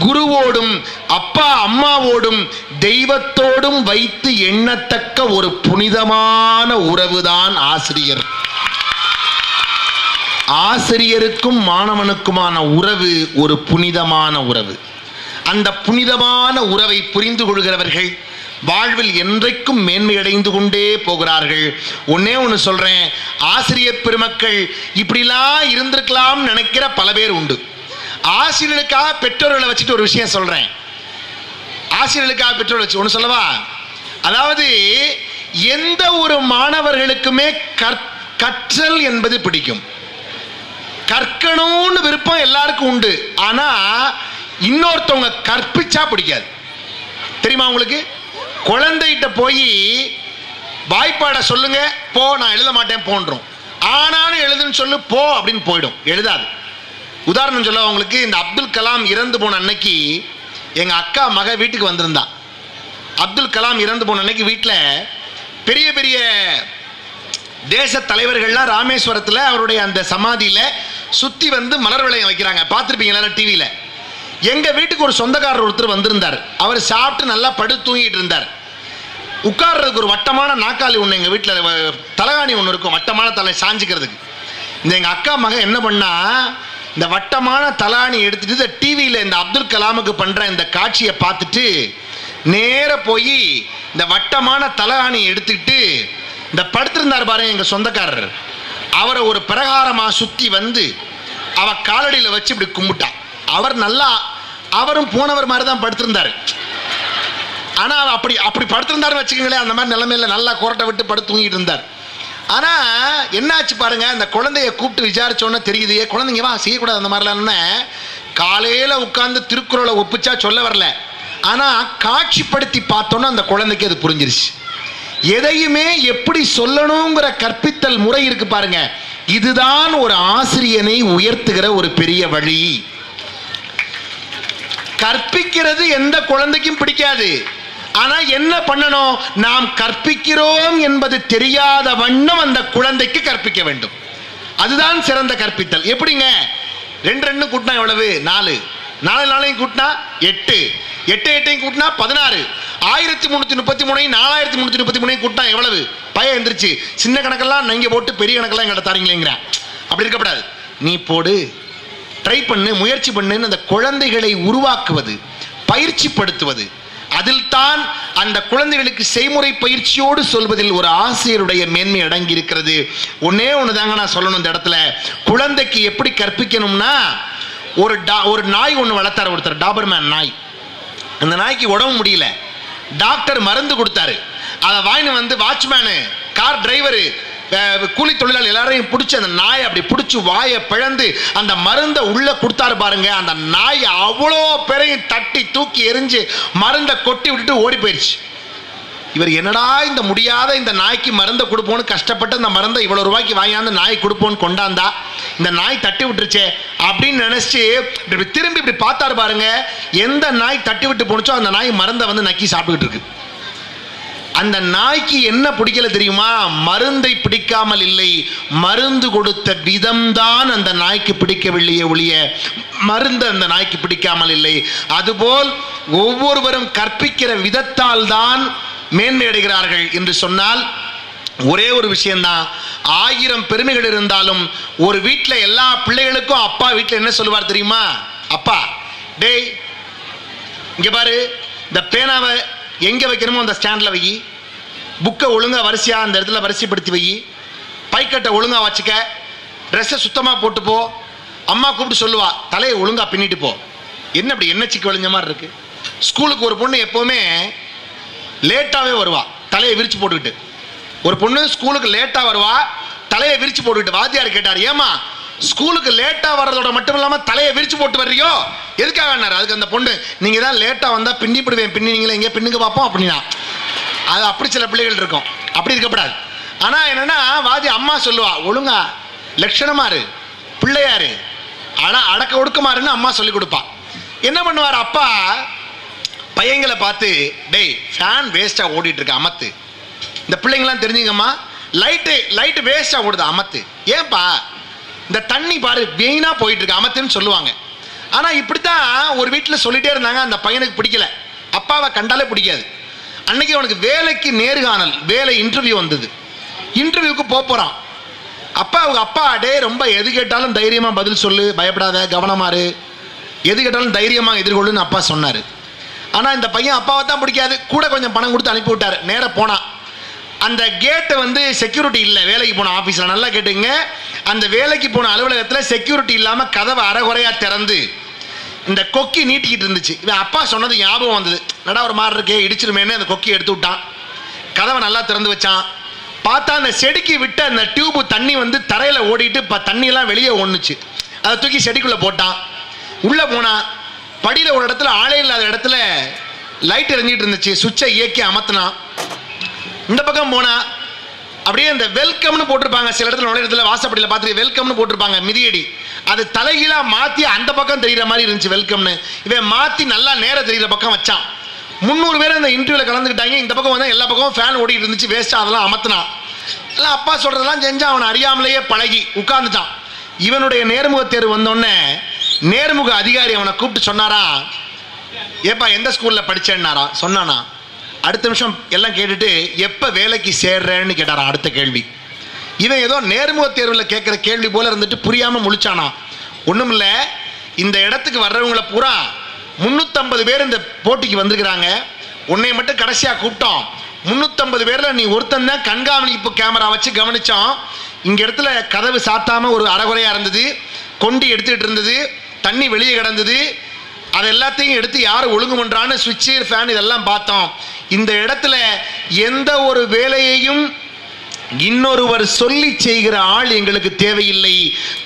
குருவோடும் அப்பா அம்மாவோடும் தெய்வத்தோடும் வைத்து எண்ணத்தக்க ஒரு புனிதமான உறவுதான் ஆசிரியர். ஆசிரியருக்கும் மாணவனுக்குமான உறவு ஒரு புனிதமான உறவு. அந்த புனிதமான உறவை புரிந்து கொள்கிறவர்கள் வாழ்வில் என்றைக்கும் மேன்மையடைந்து கொண்டே போகிறார்கள். ஒன்னே ஒன்று சொல்றேன், ஆசிரியர் பெருமக்கள் இப்படிலாம் இருந்திருக்கலாம் நினைக்கிற பல பேர் உண்டு. ஆசிரியர்களுக்காக பெற்றோர்களை வச்சுட்டு ஒரு விஷயம் சொல்றேன். ஆசிரியர்களுக்காக பெற்றோர்களை வச்சு ஒன்று சொல்லவா? அதாவது எந்த ஒரு மாணவர்களுக்குமே கற்றல் என்பது பிடிக்கும், கற்கணும்னு விருப்பம் எல்லாருக்கும் உண்டு. ஆனா இன்னொருத்தவங்க கற்பிச்சா பிடிக்காது. தெரியுமா உங்களுக்கு? குழந்தைகிட்ட போய் வாய்ப்பாட சொல்லுங்க, போ, நான் எழுத மாட்டேன் போன்றோம். ஆனாலும் எழுதுன்னு சொல்லு, போ அப்படின்னு போயிடும், எழுதாது. உதாரணம் சொல்ல உங்களுக்கு, இந்த அப்துல் கலாம் இறந்து போன அன்னைக்கு எங்க அக்கா மக வீட்டுக்கு வந்திருந்தா. அப்துல் கலாம் இறந்து போன அன்னைக்கு வீட்டில் பெரிய பெரிய தேச தலைவர்கள்லாம் ராமேஸ்வரத்தில் அவருடைய அந்த சமாதியில் சுற்றி வந்து மலர் வளையம் வைக்கிறாங்க. பார்த்துருப்பீங்களா டிவியில்? எங்கள் வீட்டுக்கு ஒரு சொந்தக்காரர் ஒருத்தர் வந்திருந்தார். அவர் சாப்பிட்டு நல்லா படுத்து தூங்கிட்டு இருந்தார். உட்கார்றதுக்கு ஒரு வட்டமான நாக்காளி ஒன்று எங்கள் வீட்டில் தலகாணி ஒன்று இருக்கும், வட்டமான தலை சாஞ்சிக்கிறதுக்கு. இந்த எங்கள் அக்கா மகன் என்ன பண்ணா, இந்த வட்டமான தலாணி எடுத்துட்டு இந்த டிவியில் இந்த அப்துல் கலாமுக்கு பண்ணுற இந்த காட்சியை பார்த்துட்டு நேர போய் இந்த வட்டமான தலகாணி எடுத்துக்கிட்டு இந்த படுத்திருந்தார் பாருங்க எங்கள் சொந்தக்காரர், அவரை ஒரு பிரகாரமாக சுற்றி வந்து அவ காலடியில் வச்சு இப்படி கும்பிட்டான். அவர் நல்லா, அவரும் போனவர் மாதிரி தான் படுத்திருந்தார். ஆனால் அப்படி அப்படி படுத்திருந்தாருன்னு வச்சுக்கோங்களேன், அந்த மாதிரி நிலைமையில நல்லா குரட்டை விட்டு படுத்து தூங்கிட்டு இருந்தார். ஆனால் என்னாச்சு பாருங்க, அந்த குழந்தைய கூப்பிட்டு விசாரிச்சோன்னே தெரியுது, குழந்தைங்க வா செய்யக்கூடாது அந்த மாதிரிலாம்னு. காலையில் உட்காந்து திருக்குறளை ஒப்பிச்சா சொல்ல வரல, ஆனால் காட்சிப்படுத்தி பார்த்தோன்னா அந்த குழந்தைக்கு அது புரிஞ்சிருச்சு. எதையுமே எப்படி சொல்லணுங்கிற கற்பித்தல் முறை இருக்கு பாருங்க, இதுதான் ஒரு ஆசிரியனை உயர்த்துகிற ஒரு பெரிய வழி. கற்பிக்கிறது எந்த குழந்தைக்கும் பிடிக்காது. ஆனா என்ன பண்ணணும், நாம் கற்பிக்கிறோம் என்பது தெரியாத வண்ணம் அந்த குழந்தைக்கு கற்பிக்க வேண்டும். அதுதான் சிறந்த கற்பித்தல். எப்படிங்க? 2 2 கூட்டினா எவ்வளவு? 4, 4 4 கூட்டினா 8, 8 8 கூட்டினா 16, 1333 4333 கூட்டினா எவ்வளவு? பய எந்திரிச்சு சின்ன கணக்கெல்லாம் நீங்க போட்டு பெரிய கணக்கெல்லாம் எங்கிட்ட தாரீங்களேங்கிற. அப்படி இருக்கப்படாது. நீ போடு, ட்ரை பண்ணு, முயற்சி பண்ணுன்னு அந்த குழந்தைகளை உருவாக்குவது, பயிற்சிப்படுத்துவது, அதில் தான் அந்த குழந்தைகளுக்கு செய்முறை பயிற்சியோடு சொல்வதில் ஒரு ஆசிரியருடைய மேன்மை அடங்கி இருக்கிறது. ஒன்னே ஒன்று தாங்க நான் சொல்லணும் இந்த இடத்துல. குழந்தைக்கு எப்படி கற்பிக்கணும்னா, ஒரு நாய் ஒன்று வளர்த்தார் ஒருத்தர், டாபர்மேன் நாய். அந்த நாய்க்கு உடம்பு முடியல, டாக்டர் மருந்து கொடுத்தாரு. அதை வாங்கிட்டு வந்து வாட்ச்மேனு, கார் டிரைவரு, கூலி தொழிலாளி எல்லாரையும் பிடிச்சி அந்த நாயை அப்படி பிடிச்சி வாயை பிழந்து அந்த மருந்தை உள்ள கொடுத்தாரு பாருங்க. அந்த நாய் அவ்வளோ பேரையும் தட்டி தூக்கி எரிஞ்சு மருந்தை கொட்டி விட்டுட்டு ஓடி போயிடுச்சு. இவர் என்னடா இந்த முடியாத இந்த நாய்க்கு மருந்தை கொடுப்போன்னு கஷ்டப்பட்டு அந்த மருந்தை இவ்வளோ ரூபாய்க்கு வாங்கியாந்து நாய் கொடுப்போன்னு கொண்டாந்தா, இந்த நாய் தட்டி விட்டுருச்சே அப்படின்னு நினைச்சு இப்படி திரும்பி இப்படி பார்த்தாரு பாருங்க. எந்த நாய் தட்டி விட்டு போனுச்சோ அந்த நாய் மருந்தை வந்து நக்கி சாப்பிட்டுக்கிட்டு இருக்கு. அந்த நாய்க்கு என்ன பிடிக்கல தெரியுமா? மருந்தை பிடிக்காமல் இல்லை, மருந்து கொடுத்த விதம்தான் அந்த நாய்க்கு பிடிக்கவில்லையே ஒழிய மருந்து அந்த நாய்க்கு பிடிக்காமல் இல்லை. அதுபோல் ஒவ்வொருவரும் கற்பிக்கிற விதத்தால் தான் மேன்மை அடைகிறார்கள் என்று சொன்னால் ஒரே ஒரு விஷயம்தான். 1000 பெருமைகள் இருந்தாலும் ஒரு வீட்டில் எல்லா பிள்ளைகளுக்கும் அப்பா வீட்டில் என்ன சொல்லுவார் தெரியுமா? அப்பா, டேய் இங்க பாரு, இந்த பேனாவை எங்கே வைக்கணுமோ அந்த ஸ்டாண்டில் வை, புக்கை ஒழுங்காக வரிசையாக அந்த இடத்துல வரிசைப்படுத்தி வை, பைக்கட்டை ஒழுங்காக வச்சுக்க, ட்ரெஸ்ஸை சுத்தமாக போட்டு போ. அம்மா கூப்பிட்டு சொல்லுவா, தலையை ஒழுங்காக பின்னிட்டு போ. என்ன அப்படி என்ன சிக்க வழிஞ்ச மாதிரி இருக்கு? ஸ்கூலுக்கு ஒரு பொண்ணு எப்போவுமே லேட்டாகவே வருவா, தலையை விரித்து போட்டுக்கிட்டு. ஒரு பொண்ணு ஸ்கூலுக்கு லேட்டாக வருவா, தலையை விரித்து போட்டுக்கிட்டு. வாத்தியார் கேட்டார், ஏமா ஸ்கூலுக்கு லேட்டா வர்றதோட மட்டும் இல்லாம தலையை விரிச்சு போட்டு வர்றியோ எதுக்காக? அதுக்கு அந்த பொண்ணு நீங்க தான் லேட்டா வந்தா பின்னி போடுவேன், பின்னி நீங்களே எங்கே பின்னுக்கு பார்ப்போம் அப்படின்னா. அது அப்படி சில பிள்ளைகள் இருக்கும், அப்படி இருக்கப்படாது. ஆனா என்னன்னா வாதி அம்மா சொல்லுவா, ஒழுங்கா லட்சணமாரு பிள்ளையாரு ஆனா அடக்க ஒடுக்கமாருன்னு அம்மா சொல்லி கொடுப்பா. என்ன பண்ணுவார் அப்பா பையங்களை பார்த்து, டேய் ஃபேன் வேஸ்டா ஓடிட்டு இருக்க அமத்து. இந்த பிள்ளைங்களாம் தெரிஞ்சுங்கம்மா, லைட்டு வேஸ்டா ஓடுது அமத்து. ஏன்பா? இந்த தண்ணி பாரு வெயினா போயிட்டு இருக்கு அமத்துன்னு சொல்லுவாங்க. ஆனா இப்படித்தான் ஒரு வீட்டில் சொல்லிட்டே இருந்தாங்க. அந்த பையனுக்கு பிடிக்கல, அப்பாவை கண்டாலே பிடிக்காது. அன்னைக்கு அவனுக்கு வேலைக்கு நேர்காணல், வேலை இன்டர்வியூ வந்தது. இன்டர்வியூக்கு போறான். அவங்க அப்பா டே ரொம்ப எது கேட்டாலும் தைரியமா பதில் சொல்லு, பயப்படாத, கவனமாரு, எது கேட்டாலும் தைரியமா எதிர்கொள்ளுன்னு அப்பா சொன்னாரு. ஆனா இந்த பையன் அப்பாவை தான் பிடிக்காது. கூட கொஞ்சம் பணம் கொடுத்து அனுப்பி விட்டாரு. நேர போனான். அந்த கேட்டை வந்து செக்யூரிட்டி இல்லை. வேலைக்கு போன ஆஃபீஸில் நல்லா கேட்டுங்க, அந்த வேலைக்கு போன அலுவலகத்தில் செக்யூரிட்டி இல்லாமல் கதவை அரைகுறையாக திறந்து இந்த கொக்கி நீட்டிக்கிட்டு இருந்துச்சு. இவன் அப்பா சொன்னது ஞாபகம் வந்தது. நடா ஒரு மாதிரி இருக்கே, இடிச்சிருமேன்னு அந்த கொக்கி எடுத்து விட்டான். கதவை நல்லா திறந்து வச்சான். பார்த்தா அந்த செடிக்கு விட்ட அந்த டியூப் தண்ணி வந்து தரையில் ஓடிட்டு தண்ணியெல்லாம் வெளியே ஒன்றுச்சு. அதை தூக்கி செடிக்குள்ளே போட்டான். உள்ளே போனான். படியில் ஒரு இடத்துல ஆளே இல்லாத இடத்துல லைட் எரிஞ்சிட்டு இருந்துச்சு. சுவிட்சை இயக்கி அமர்த்தினான். இந்த பக்கம் போனா அப்படியே இந்த வெல்கம்னு போட்டிருப்பாங்க சில இடத்துல, நுழையிறதுல வாசப்படியில் பார்த்துட்டு வெல்கம்னு போட்டிருப்பாங்க மிதியடி. அது தலைகீழா மாற்றி அந்த பக்கம் தெரிகிற மாதிரி இருந்துச்சு வெல்கம்னு. இவன் மாற்றி நல்லா நேரம் தெரிகிற பக்கம் வச்சான். 300 பேர் அந்த இன்டர்வியூவில் கலந்துக்கிட்டாங்க. இந்த பக்கம் வந்து எல்லா பக்கமும் ஃபேன் ஓடிட்டு இருந்துச்சு. வேஸ்ட்டாக அதெல்லாம் அமர்த்தினான். எல்லாம் அப்பா சொல்கிறதெல்லாம் செஞ்சா அவன் அறியாமலேயே பழகி உட்கார்ந்துட்டான். இவனுடைய நேர்முக தேர்வு வந்தோடனே நேர்முக அதிகாரி அவனை கூப்பிட்டு சொன்னாரா, ஏப்பா எந்த ஸ்கூலில் படித்தேன்னாரா. சொன்னானா. அடுத்த நிமிஷம் எல்லாம் கேட்டுட்டு எப்போ வேலைக்கு சேர்றேன்னு கேட்டாரா அடுத்த கேள்வி. இவன் ஏதோ நேர்முக தேர்வில் கேட்குற கேள்வி போல இருந்துட்டு புரியாமல் முழிச்சானா. ஒன்றும் இல்லை, இந்த இடத்துக்கு வர்றவங்களை பூரா 350 பேர் இந்த போட்டிக்கு வந்திருக்கிறாங்க. உன்னை மட்டும் கடைசியாக கூப்பிட்டோம். 350 பேரில் நீ ஒருத்தன் தான் கண்காணிப்பு கேமரா வச்சு கவனித்தோம். இங்கே இடத்துல கதவு சாத்தாமல் ஒரு அரைகுறையாக இருந்தது, கொண்டி எடுத்துக்கிட்டு இருந்தது, தண்ணி வெளியே கிடந்தது. அது எல்லாத்தையும் எடுத்து யார் ஒழுங்கு பண்ணுறான்னு சுவிட்சு ஃபேன் இதெல்லாம் பார்த்தோம். இந்த இடத்துல எந்த ஒரு வேலையையும் இன்னொருவர் சொல்லி செய்கிற ஆள் எங்களுக்கு தேவையில்லை.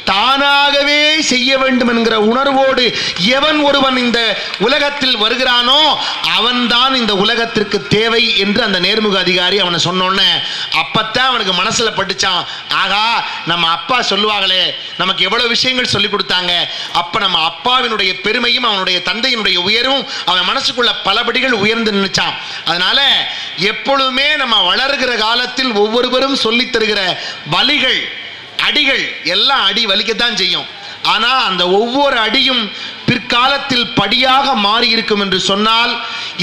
தானாகவே செய்ய வேண்டும் என்கிற உணர்வோடு எவன் ஒருவன் இந்த உலகத்தில் வருகிறானோ அவன்தான் இந்த உலகத்திற்கு தேவை என்று அந்த நேர்முக அதிகாரி அவனை சொன்னோன்னே அப்பத்தான் அவனுக்கு மனசுல பட்டுச்சான். ஆகா, நம்ம அப்பா சொல்லுவாங்களே, நமக்கு எவ்வளவு விஷயங்கள் சொல்லி கொடுத்தாங்க. அப்ப நம்ம அப்பாவினுடைய பெருமையும் அவனுடைய தந்தையினுடைய உயர்வும் அவன் மனசுக்குள்ள பலபடிகள் உயர்ந்து நினைச்சான். அதனால எப்பொழுதுமே நம்ம வளர்கிற காலத்தில் ஒவ்வொருவரும் சொல்லித் தருகிற வலிகள், அடிகள் எல்லாம் அடி வலிக்கத்தான் செய்யும். ஆனா அந்த ஒவ்வொரு அடியும் பிற்காலத்தில் படியாக மாறி இருக்கும் என்று சொன்னால்,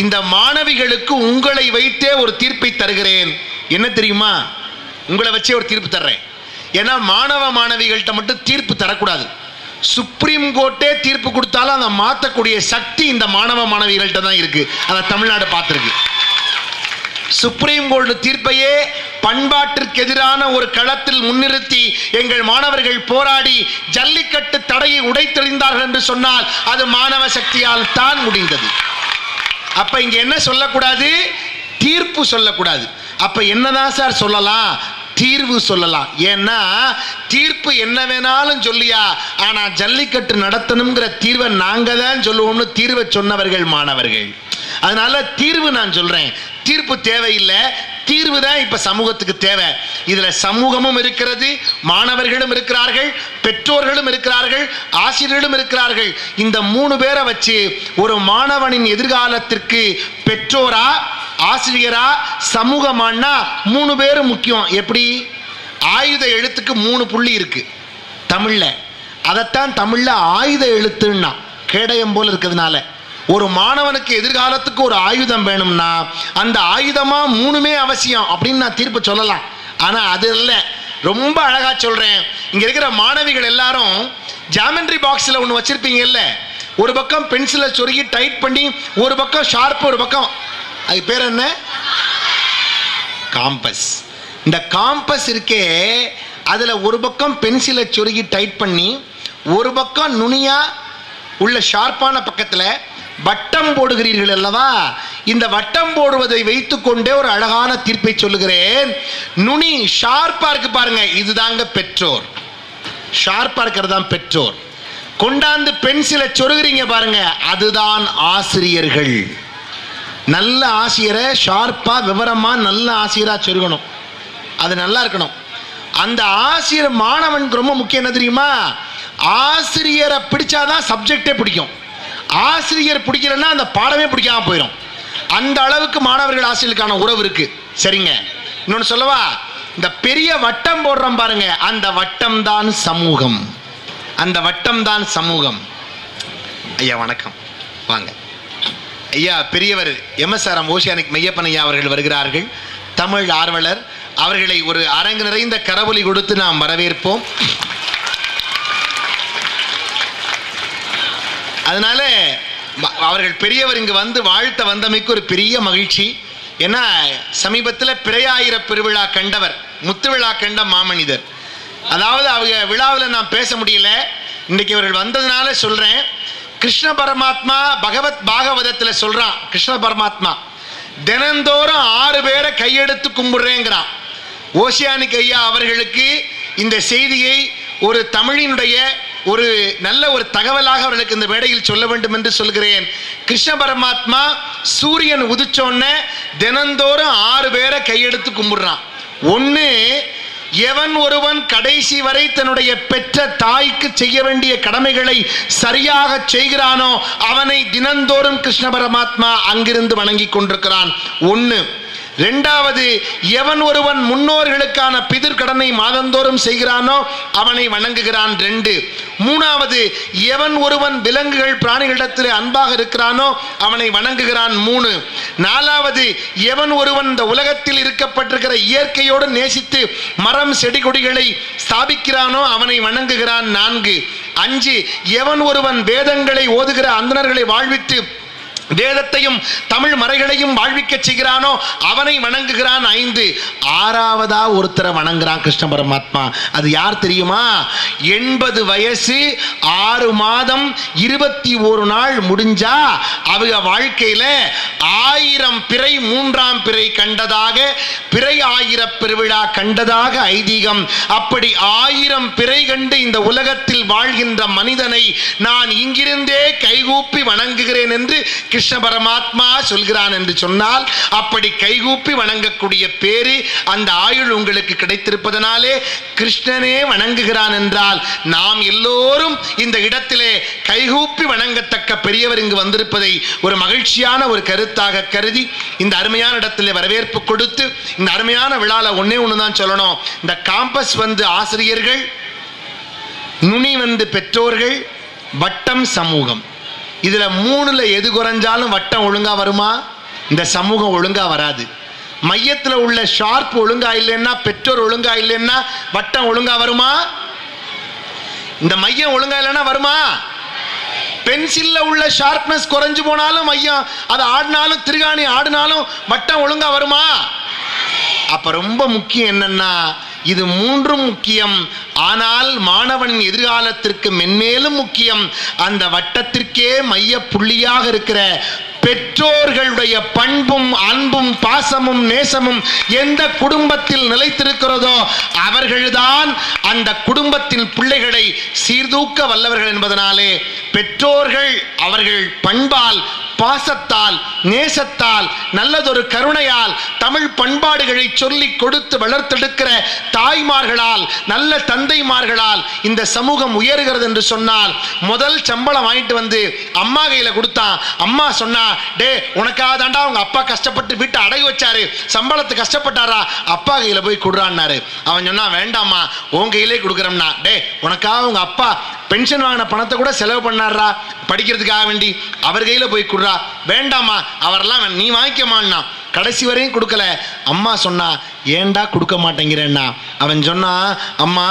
இந்த மாணவிகளுக்கு உங்களை வைத்தே ஒரு தீர்ப்பை தருகிறேன். என்ன தெரியுமா? உங்களை வச்சே ஒரு தீர்ப்பு தர்றேன். ஏன்னா மாணவ மாணவிகள்கிட்ட மட்டும் தீர்ப்பு தரக்கூடாது. சுப்ரீம் கோர்ட்டே தீர்ப்பு கொடுத்தாலும் அதை மாற்றக்கூடிய சக்தி இந்த மாணவ மாணவிகள்கிட்ட தான் இருக்கு. அதை தமிழ்நாடு பார்த்துருக்கு. சுப்ரீம் கோர்ட் தீர்ப்பையே பண்பாட்டிற்கு எதிரான ஒரு களத்தில் முன்னிறுத்தி எங்கள் மாணவர்கள் போராடி ஜல்லிக்கட்டு தடையை உடைத்தெறிந்தார்கள் என்று சொன்னால் அது மாணவ சக்தியால் தான் முடிந்தது. அப்ப இங்க என்ன சொல்லக்கூடாது? தீர்ப்பு சொல்லக்கூடாது. அப்ப என்னதான் சார் சொல்லலாம்? தீர்வு சொல்லலாம். ஏன்னா தீர்ப்பு என்ன வேணாலும் சொல்லியா, ஆனா ஜல்லிக்கட்டு நடத்தணுங்கிற தீர்வை நாங்க தான் சொல்லுவோம்னு தீர்வை சொன்னவர்கள் மாணவர்கள். அதனால தீர்வு நான் சொல்றேன், தீர்ப்பு தேவையில்லை, தீர்வு தான் இப்ப சமூகத்துக்கு தேவை. இதுல சமூகமும் இருக்கிறது, மாணவர்களும் இருக்கிறார்கள், பெற்றோர்களும் இருக்கிறார்கள், ஆசிரியர்களும் இருக்கிறார்கள். இந்த 3 பேரை வச்சு ஒரு மாணவனின் எதிர்காலத்திற்கு பெற்றோரா, ஆசிரியரா, சமூகமானா 3 பேரும் முக்கியம். எப்படி? ஆயுத எழுத்துக்கு 3 புள்ளி இருக்கு தமிழ்ல. அதைத்தான் தமிழ்ல ஆயுத எழுத்துன்னா கேடயம் போல இருக்கிறதுனால ஒரு மாணவனுக்கு எதிர்காலத்துக்கு ஒரு ஆயுதம் வேணும்னா அந்த ஆயுதமா 3மே அவசியம் அப்படின்னு நான் தீர்ப்பு சொல்லலாம். ஆனா அது இல்லை, ரொம்ப அழகா சொல்றேன். இங்க இருக்கிற மாணவிகள் எல்லாரும் ஜாமெண்ட்ரி பாக்ஸ்ல ஒன்று வச்சிருப்பீங்கல்ல, ஒரு பக்கம் பென்சிலை சொருகி டைட் பண்ணி, ஒரு பக்கம் ஷார்ப், ஒரு பக்கம் அது பேர் என்ன? காம்பஸ். இந்த காம்பஸ் இருக்கே, அதுல ஒரு பக்கம் பென்சிலை சொருகி டைட் பண்ணி, ஒரு பக்கம் நுனியா உள்ள ஷார்ப்பான பக்கத்துல வட்டம் போடுகிறீர்கள் அல்லவா? இந்த வட்டம் போடுவதை வைத்துக்கொண்டே ஒரு அழகான தீர்ப்பை சொல்லுகிறேன். நுனி ஷார்ப்பா இருக்கு பாருங்க, இதுதாங்க பெற்றோர். ஷார்ப்பா இருக்கிறது தான் பெற்றோர். கொண்டாந்து பென்சிலை சொருகிறீங்க பாருங்க, அதுதான் ஆசிரியர்கள். நல்ல ஆசிரியரை ஷார்ப்பா விவரமா நல்ல ஆசிரியரா சொருகணும், அது நல்லா இருக்கணும். அந்த ஆசிரியர் மாணவனுக்கு ரொம்ப முக்கியம் என்ன தெரியுமா? ஆசிரியரை பிடிச்சாதான் சப்ஜெக்டே பிடிக்கும். ஆசிரியர் பிடிக்கலன்னா அந்த பாடமே பிடிக்காம போயிடும். அந்த அளவுக்கு மாணவர்கள் ஆசிரியர்களுக்கான உறவு இருக்கு. சரிங்க, இன்னொன்று சொல்லவா? இந்த பெரிய வட்டம் போடுறோம் பாருங்க, அந்த வட்டம் தான் சமூகம். அந்த வட்டம் தான் சமூகம். ஐயா வணக்கம், வாங்க ஐயா. பெரியவர் எம்எஸ்ஆர்எம் ஓசியானிக் மெய்யப்பன் ஐயா அவர்கள் வருகிறார்கள், தமிழ் ஆர்வலர். அவர்களை ஒரு அரங்கு நிறைந்த கரவொலி கொடுத்து நாம் வரவேற்போம். அதனால அவர்கள் பெரியவர் இங்கு வந்து வாழ்த்த வந்தமைக்கு ஒரு பெரிய மகிழ்ச்சி. ஏன்னா சமீபத்தில் பிறையாயிர பெருவிழா கண்டவர், முத்து விழா கண்ட மாமனிதர். அதாவது அவங்க விழாவில் நான் பேச முடியல, இன்னைக்கு அவர்கள் வந்ததுனால சொல்றேன். கிருஷ்ண பரமாத்மா பகவத் பாகவதத்தில் சொல்றான், கிருஷ்ண பரமாத்மா தினந்தோறும் 6 பேரை கையெடுத்து கும்பிடுறேங்கிறான். ஓசியானிக் ஐயா அவர்களுக்கு இந்த செய்தியை ஒரு தமிழினுடைய ஒரு நல்ல ஒரு தகவலாக அவர்களுக்கு இந்த மேடையில் சொல்ல வேண்டும் என்று சொல்கிறேன். கிருஷ்ண பரமாத்மா சூரியன் உதிச்சோன்ன தினந்தோறும் 6 பேரை கையெடுத்து கும்பிடுறான். ஒன்று, எவன் ஒருவன் கடைசி வரை தன்னுடைய பெற்ற தாய்க்கு செய்ய வேண்டிய கடமைகளை சரியாக செய்கிறானோ அவனை தினந்தோறும் கிருஷ்ண பரமாத்மா அங்கிருந்து வணங்கி கொண்டிருக்கிறான். ஒன்று. ரெண்டாவது, எவன் ஒருவன் முன்னோர்களுக்கான பிதிர் கடனை மாதந்தோறும் செய்கிறானோ அவனை வணங்குகிறான். 2. மூணாவது, எவன் ஒருவன் விலங்குகள் பிராணிகளிடத்தில் அன்பாக இருக்கிறானோ அவனை வணங்குகிறான். 3. நாலாவது, எவன் ஒருவன் இந்த உலகத்தில் இருக்கப்பட்டிருக்கிற இயற்கையோடு நேசித்து மரம் செடி கொடிகளை ஸ்தாபிக்கிறானோ அவனை வணங்குகிறான். 4. 5, எவன் ஒருவன் வேதங்களை ஓதுகிற அந்தணர்களை வாழ்வித்து வேதத்தையும் தமிழ் மறைகளையும் வாழ்விக்க செய்கிறானோ அவனை வணங்குகிறான். 5. ஆறாவதா ஒருத்தரை வணங்குறான் கிருஷ்ண பரமாத்மா. அது யார் தெரியுமா? 80 வயசு 6 மாதம் 21 நாள் முடிஞ்சா அவங்க வாழ்க்கையில 1000 பிறை 3ஆம் பிறை கண்டதாக, பிறை 1000 பெருவிழா கண்டதாக ஐதீகம். அப்படி 1000 பிறை கண்டு இந்த உலகத்தில் வாழ்கின்ற மனிதனை நான் இங்கிருந்தே கைகூப்பி வணங்குகிறேன் என்று கிருஷ்ண பரமாத்மா சொல்கிறான் என்று சொன்னால், அப்படி கைகூப்பி வணங்கக்கூடிய பேரு அந்த ஆயுள் உங்களுக்கு கிடைத்திருப்பதனாலே கிருஷ்ணனே வணங்குகிறான் என்றால் நாம் எல்லோரும் இந்த இடத்திலே கைகூப்பி வணங்கத்தக்க பெரியவர் இங்கு வந்திருப்பதை ஒரு மகிழ்ச்சியான ஒரு கருத்தாக கருதி இந்த அருமையான இடத்திலே வரவேற்பு கொடுத்து இந்த அருமையான விழாவில் ஒன்னே ஒண்ணுதான் சொல்லணும். இந்த காம்பஸ் வந்து ஆசிரியர்கள், நுனி வந்து பெற்றோர்கள், வட்டம் சமூகம். இதுல 3ல எது குறைஞ்சாலும் வட்டம் ஒழுங்கா வருமா? இந்த சமூகம் ஒழுங்கா வராது. மையத்தில் உள்ள ஷார்ப் ஒழுங்கா இல்லைன்னா, பெற்றோர் ஒழுங்கா இல்லைன்னா வட்டம் ஒழுங்கா வருமா? இந்த மையம் ஒழுங்கா இல்லைன்னா வருமா? பென்சில்ல உள்ள ஷார்ப்னஸ் குறைஞ்சு போனாலும் மையம் அதை ஆடினாலும் திருகாணி ஆடினாலும் வட்டம் ஒழுங்கா வருமா? அப்ப ரொம்ப முக்கியம் என்னன்னா, இது 3ம் முக்கியம். ஆனால் மாணவனின் எதிர்காலத்திற்கு மென்மேலும் முக்கியம் அந்த வட்டத்திற்கே மைய புள்ளியாக இருக்கிற பெற்றோர்களுடைய பண்பும் அன்பும் பாசமும் நேசமும் எந்த குடும்பத்தில் நிலைத்திருக்கிறதோ அவர்கள்தான் அந்த குடும்பத்தின் பிள்ளைகளை சீர்தூக்க வல்லவர்கள் என்பதனாலே பெற்றோர்கள் அவர்கள் பண்பால், பாசத்தால், நேசத்தால், நல்லதொரு கருணையால் தமிழ் பண்பாடுகளை சொல்லி கொடுத்து வளர்த்தெடுக்கிற தாய்மார்களால், நல்ல தந்தைமார்களால் இந்த சமூகம் உயர்கிறது என்று சொன்னால், முதல் சம்பளம் வாங்கிட்டு வந்து அம்மா கையில கொடுத்தான். அம்மா சொன்னா, டே உனக்காக தாண்டா உங்க அப்பா கஷ்டப்பட்டு வீட்டை அடகு வச்சாரு, சம்பளத்தை கஷ்டப்பட்டாரா, அப்பா கையில போய் கொடுறான்னாரு. அவன் சொன்னா, வேண்டாமா உன் கையிலே கொடுக்குறோம்னா. டே உனக்காக உங்க அப்பா பென்ஷன் வாங்கின பணத்தை கூட செலவு பண்ணாரா படிக்கிறதுக்காக வேண்டி, அவர் கையில போய் கொடுறா. வேண்டாமா அவரெல்லாம் நீ வாங்கிக்கமான்னா. கடைசி வரையும் கொடுக்கல. அம்மா சொன்னா, ஏண்டா கொடுக்க மாட்டேங்கிறேன்னா. அவன் சொன்னா, அம்மா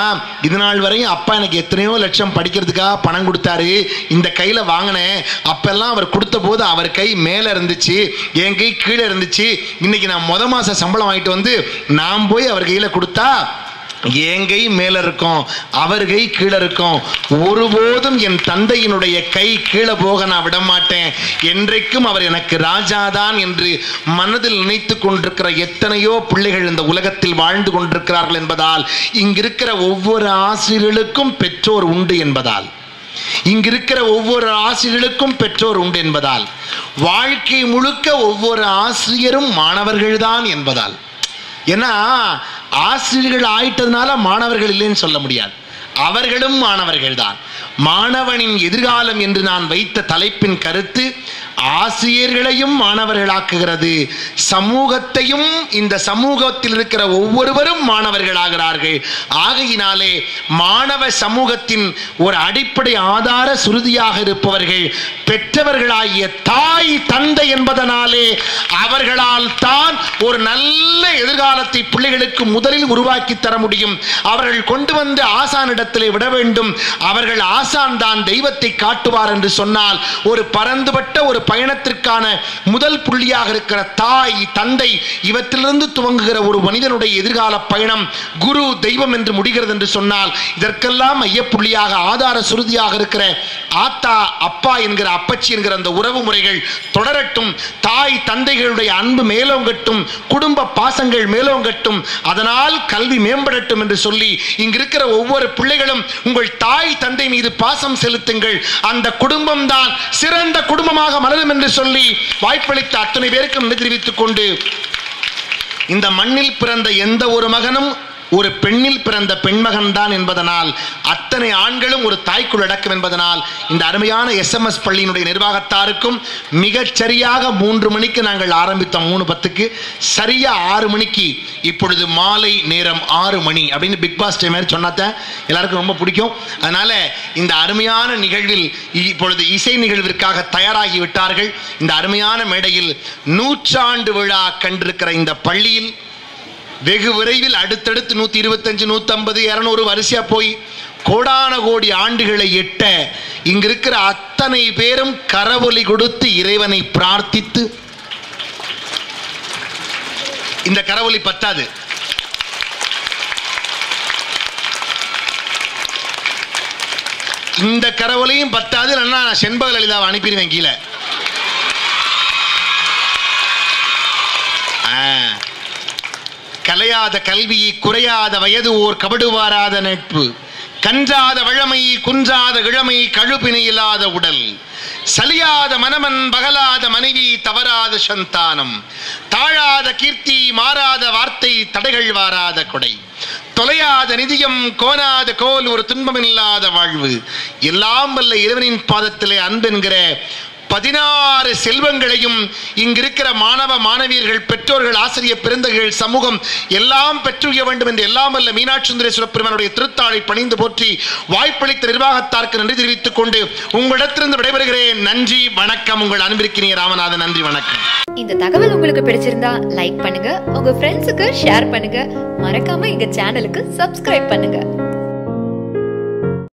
இது நாள் வரையும் அப்பா எனக்கு எத்தனையோ லட்சம் படிக்கிறதுக்காக பணம் கொடுத்தாரு, இந்த கையில வாங்கினேன். அப்பெல்லாம் அவர் கொடுத்த போது அவர் கை மேல இருந்துச்சு, என் கை கீழே இருந்துச்சு. இன்னைக்கு நான் மாச சம்பளம் வாங்கிட்டு வந்து நான் போய் அவர் கையில கொடுத்தா என் கை மேல இருக்கும், அவர் கை கீழே இருக்கும். ஒருபோதும் என் தந்தையினுடைய கை கீழே போக நான் விடமாட்டேன். என்றைக்கும் அவர் எனக்கு ராஜாதான் என்று மனதில் நினைத்து கொண்டிருக்கிற எத்தனையோ பிள்ளைகள் இந்த உலகத்தில் வாழ்ந்து கொண்டிருக்கிறார்கள் என்பதால், இங்கிருக்கிற ஒவ்வொரு ஆசிரியர்களுக்கும் பெற்றோர் உண்டு என்பதால், இங்கிருக்கிற ஒவ்வொரு ஆசிரியர்களுக்கும் பெற்றோர் உண்டு என்பதால், வாழ்க்கை முழுக்க ஒவ்வொரு ஆசிரியரும் மாணவர்கள்தான் என்பதால். ஏன்னா ஆசிரியர்கள் ஆயிட்டதுனால மாணவர்கள் இல்லைன்னு சொல்ல முடியாது, அவர்களும் மாணவர்கள் தான். மாணவனின் எதிர்காலம் என்று நான் வைத்த தலைப்பின் கருத்து ஆசிரியர்களையும் மாணவர்களாக்குகிறது, சமூகத்தையும், இந்த சமூகத்தில் இருக்கிற ஒவ்வொருவரும் மாணவர்களாகிறார்கள். ஆகையினாலே மாணவ சமூகத்தின் ஒரு அடிப்படை ஆதார சுருதியாக இருப்பவர்கள் பெற்றவர்களாகிய தாய் தந்தை என்பதனாலே அவர்களால் தான் ஒரு நல்ல எதிர்காலத்தை பிள்ளைகளுக்கு முதலில் உருவாக்கி தர முடியும். அவர்கள் கொண்டு வந்து ஆசானிடத்திலே விட வேண்டும். அவர்கள் ஆசான் தான் தெய்வத்தை காட்டுவார் என்று சொன்னால், ஒரு பரந்துபட்ட ஒரு பயணத்திற்கான முதல் புள்ளியாக இருக்கிற தாய் தந்தை, இவற்றிலிருந்து துவங்குகிற ஒரு மனிதனுடைய எதிர்கால பயணம் குரு தெய்வம் என்று முடிகிறது என்று சொன்னால், இதற்கெல்லாம் மையப்புள்ளியாக ஆதார சுருதியாக இருக்கிற ஆத்தா அப்பா என்கிற அப்பச்சி என்கிற அந்த உறவு முறைகள் தொடரட்டும். தாய் தந்தைகளுடைய அன்பு மேலோங்கட்டும், குடும்ப பாசங்கள் மேலோங்கட்டும், அதனால் கல்வி மேம்படட்டும் என்று சொல்லி இங்கிருக்கிற ஒவ்வொரு பிள்ளைகளும் உங்கள் தாய் தந்தை மீது பாசம் செலுத்துங்கள். அந்த குடும்பம் தான் சிறந்த குடும்பமாக மலரும் என்று சொல்லி வாய்ப்பளித்த அத்தனை பேருக்கும் நன்றி தெரிவித்துக் கொண்டு, இந்த மண்ணில் பிறந்த எந்த ஒரு மகனும் ஒரு பெண்ணில் பிறந்த பெண்மகன் தான் என்பதனால், அத்தனை ஆண்களும் ஒரு தாய்க்குள் அடக்கம் என்பதனால், இந்த அருமையான SMS பள்ளியினுடைய நிர்வாகத்தாருக்கும் மிகச் சரியாக 3 மணிக்கு நாங்கள் ஆரம்பித்தோம். 3:10க்கு சரியா 6 மணிக்கு, இப்பொழுது மாலை நேரம் 6 மணி அப்படின்னு பிக் பாஸ் டைம் சொன்னாதான் எல்லாருக்கும் ரொம்ப பிடிக்கும். அதனால இந்த அருமையான நிகழ்வில் இப்பொழுது இசை நிகழ்விற்காக தயாராகி விட்டார்கள். இந்த அருமையான மேடையில் 100ஆண்டு விழா கண்டிருக்கிற இந்த பள்ளியில் வெகு விரைவில் அடுத்தடுத்து 125, 150, 200 வரிசையா போய் கோடான கோடி ஆண்டுகளை எட்ட இங்கிருக்கிற அத்தனை பேரும் கரவொலி கொடுத்து இறைவனை பிரார்த்தித்து, இந்த கரவொலி பத்தாது, இந்த கரவொலியும் பத்தாது. நான் செண்பக லலிதாவை அனுப்பிடுவேன் கீழே. கலையாத கல்வி, குறையாத வயது, ஓர் கபடுவாராத நட்பு, கன்றாத வழமை, குன்றாத இளமை, கழுப்பினை இல்லாத உடல், சலியாத மனமன், பகலாத மனைவி, தவறாத சந்தானம், தாழாத கீர்த்தி, மாறாத வார்த்தை, தடைகள் வாராத கொடை, தொலையாத நிதியம், கோனாத கோல், ஒரு துன்பமில்லாத வாழ்வு, எல்லாம் வல்ல இறைவனின் பாதத்திலே அன்பென்கிற 16 செல்வங்களையும் இங்கிருக்கிற மாணவ மாணவியர்கள், பெற்றோர்கள், ஆசிரியர் பெருந்தகைகள், சமூகம் எல்லாம் பெற்றுய வேண்டும் என்று எல்லாம் வல்ல மீனாட்சி சுந்தரேஸ்வர பெருமானுடைய திருத்தாளை பணிந்து போற்றி வாய்ப்பளித்த நிர்வாகத்தாருக்கு நன்றி தெரிவித்துக் கொண்டு உங்களிடத்திலிருந்து விடைபெறுகிறேன். நன்றி, வணக்கம். உங்கள் அன்பிற்கினிய ராமநாதன். நன்றி, வணக்கம்.
இந்த தகவல் உங்களுக்கு பிடிச்சிருந்தா லைக் பண்ணுங்க, உங்க ஃப்ரெண்ட்ஸுக்கு ஷேர் பண்ணுங்க, மறக்காம எங்க சேனலுக்கு சப்ஸ்கிரைப் பண்ணுங்க.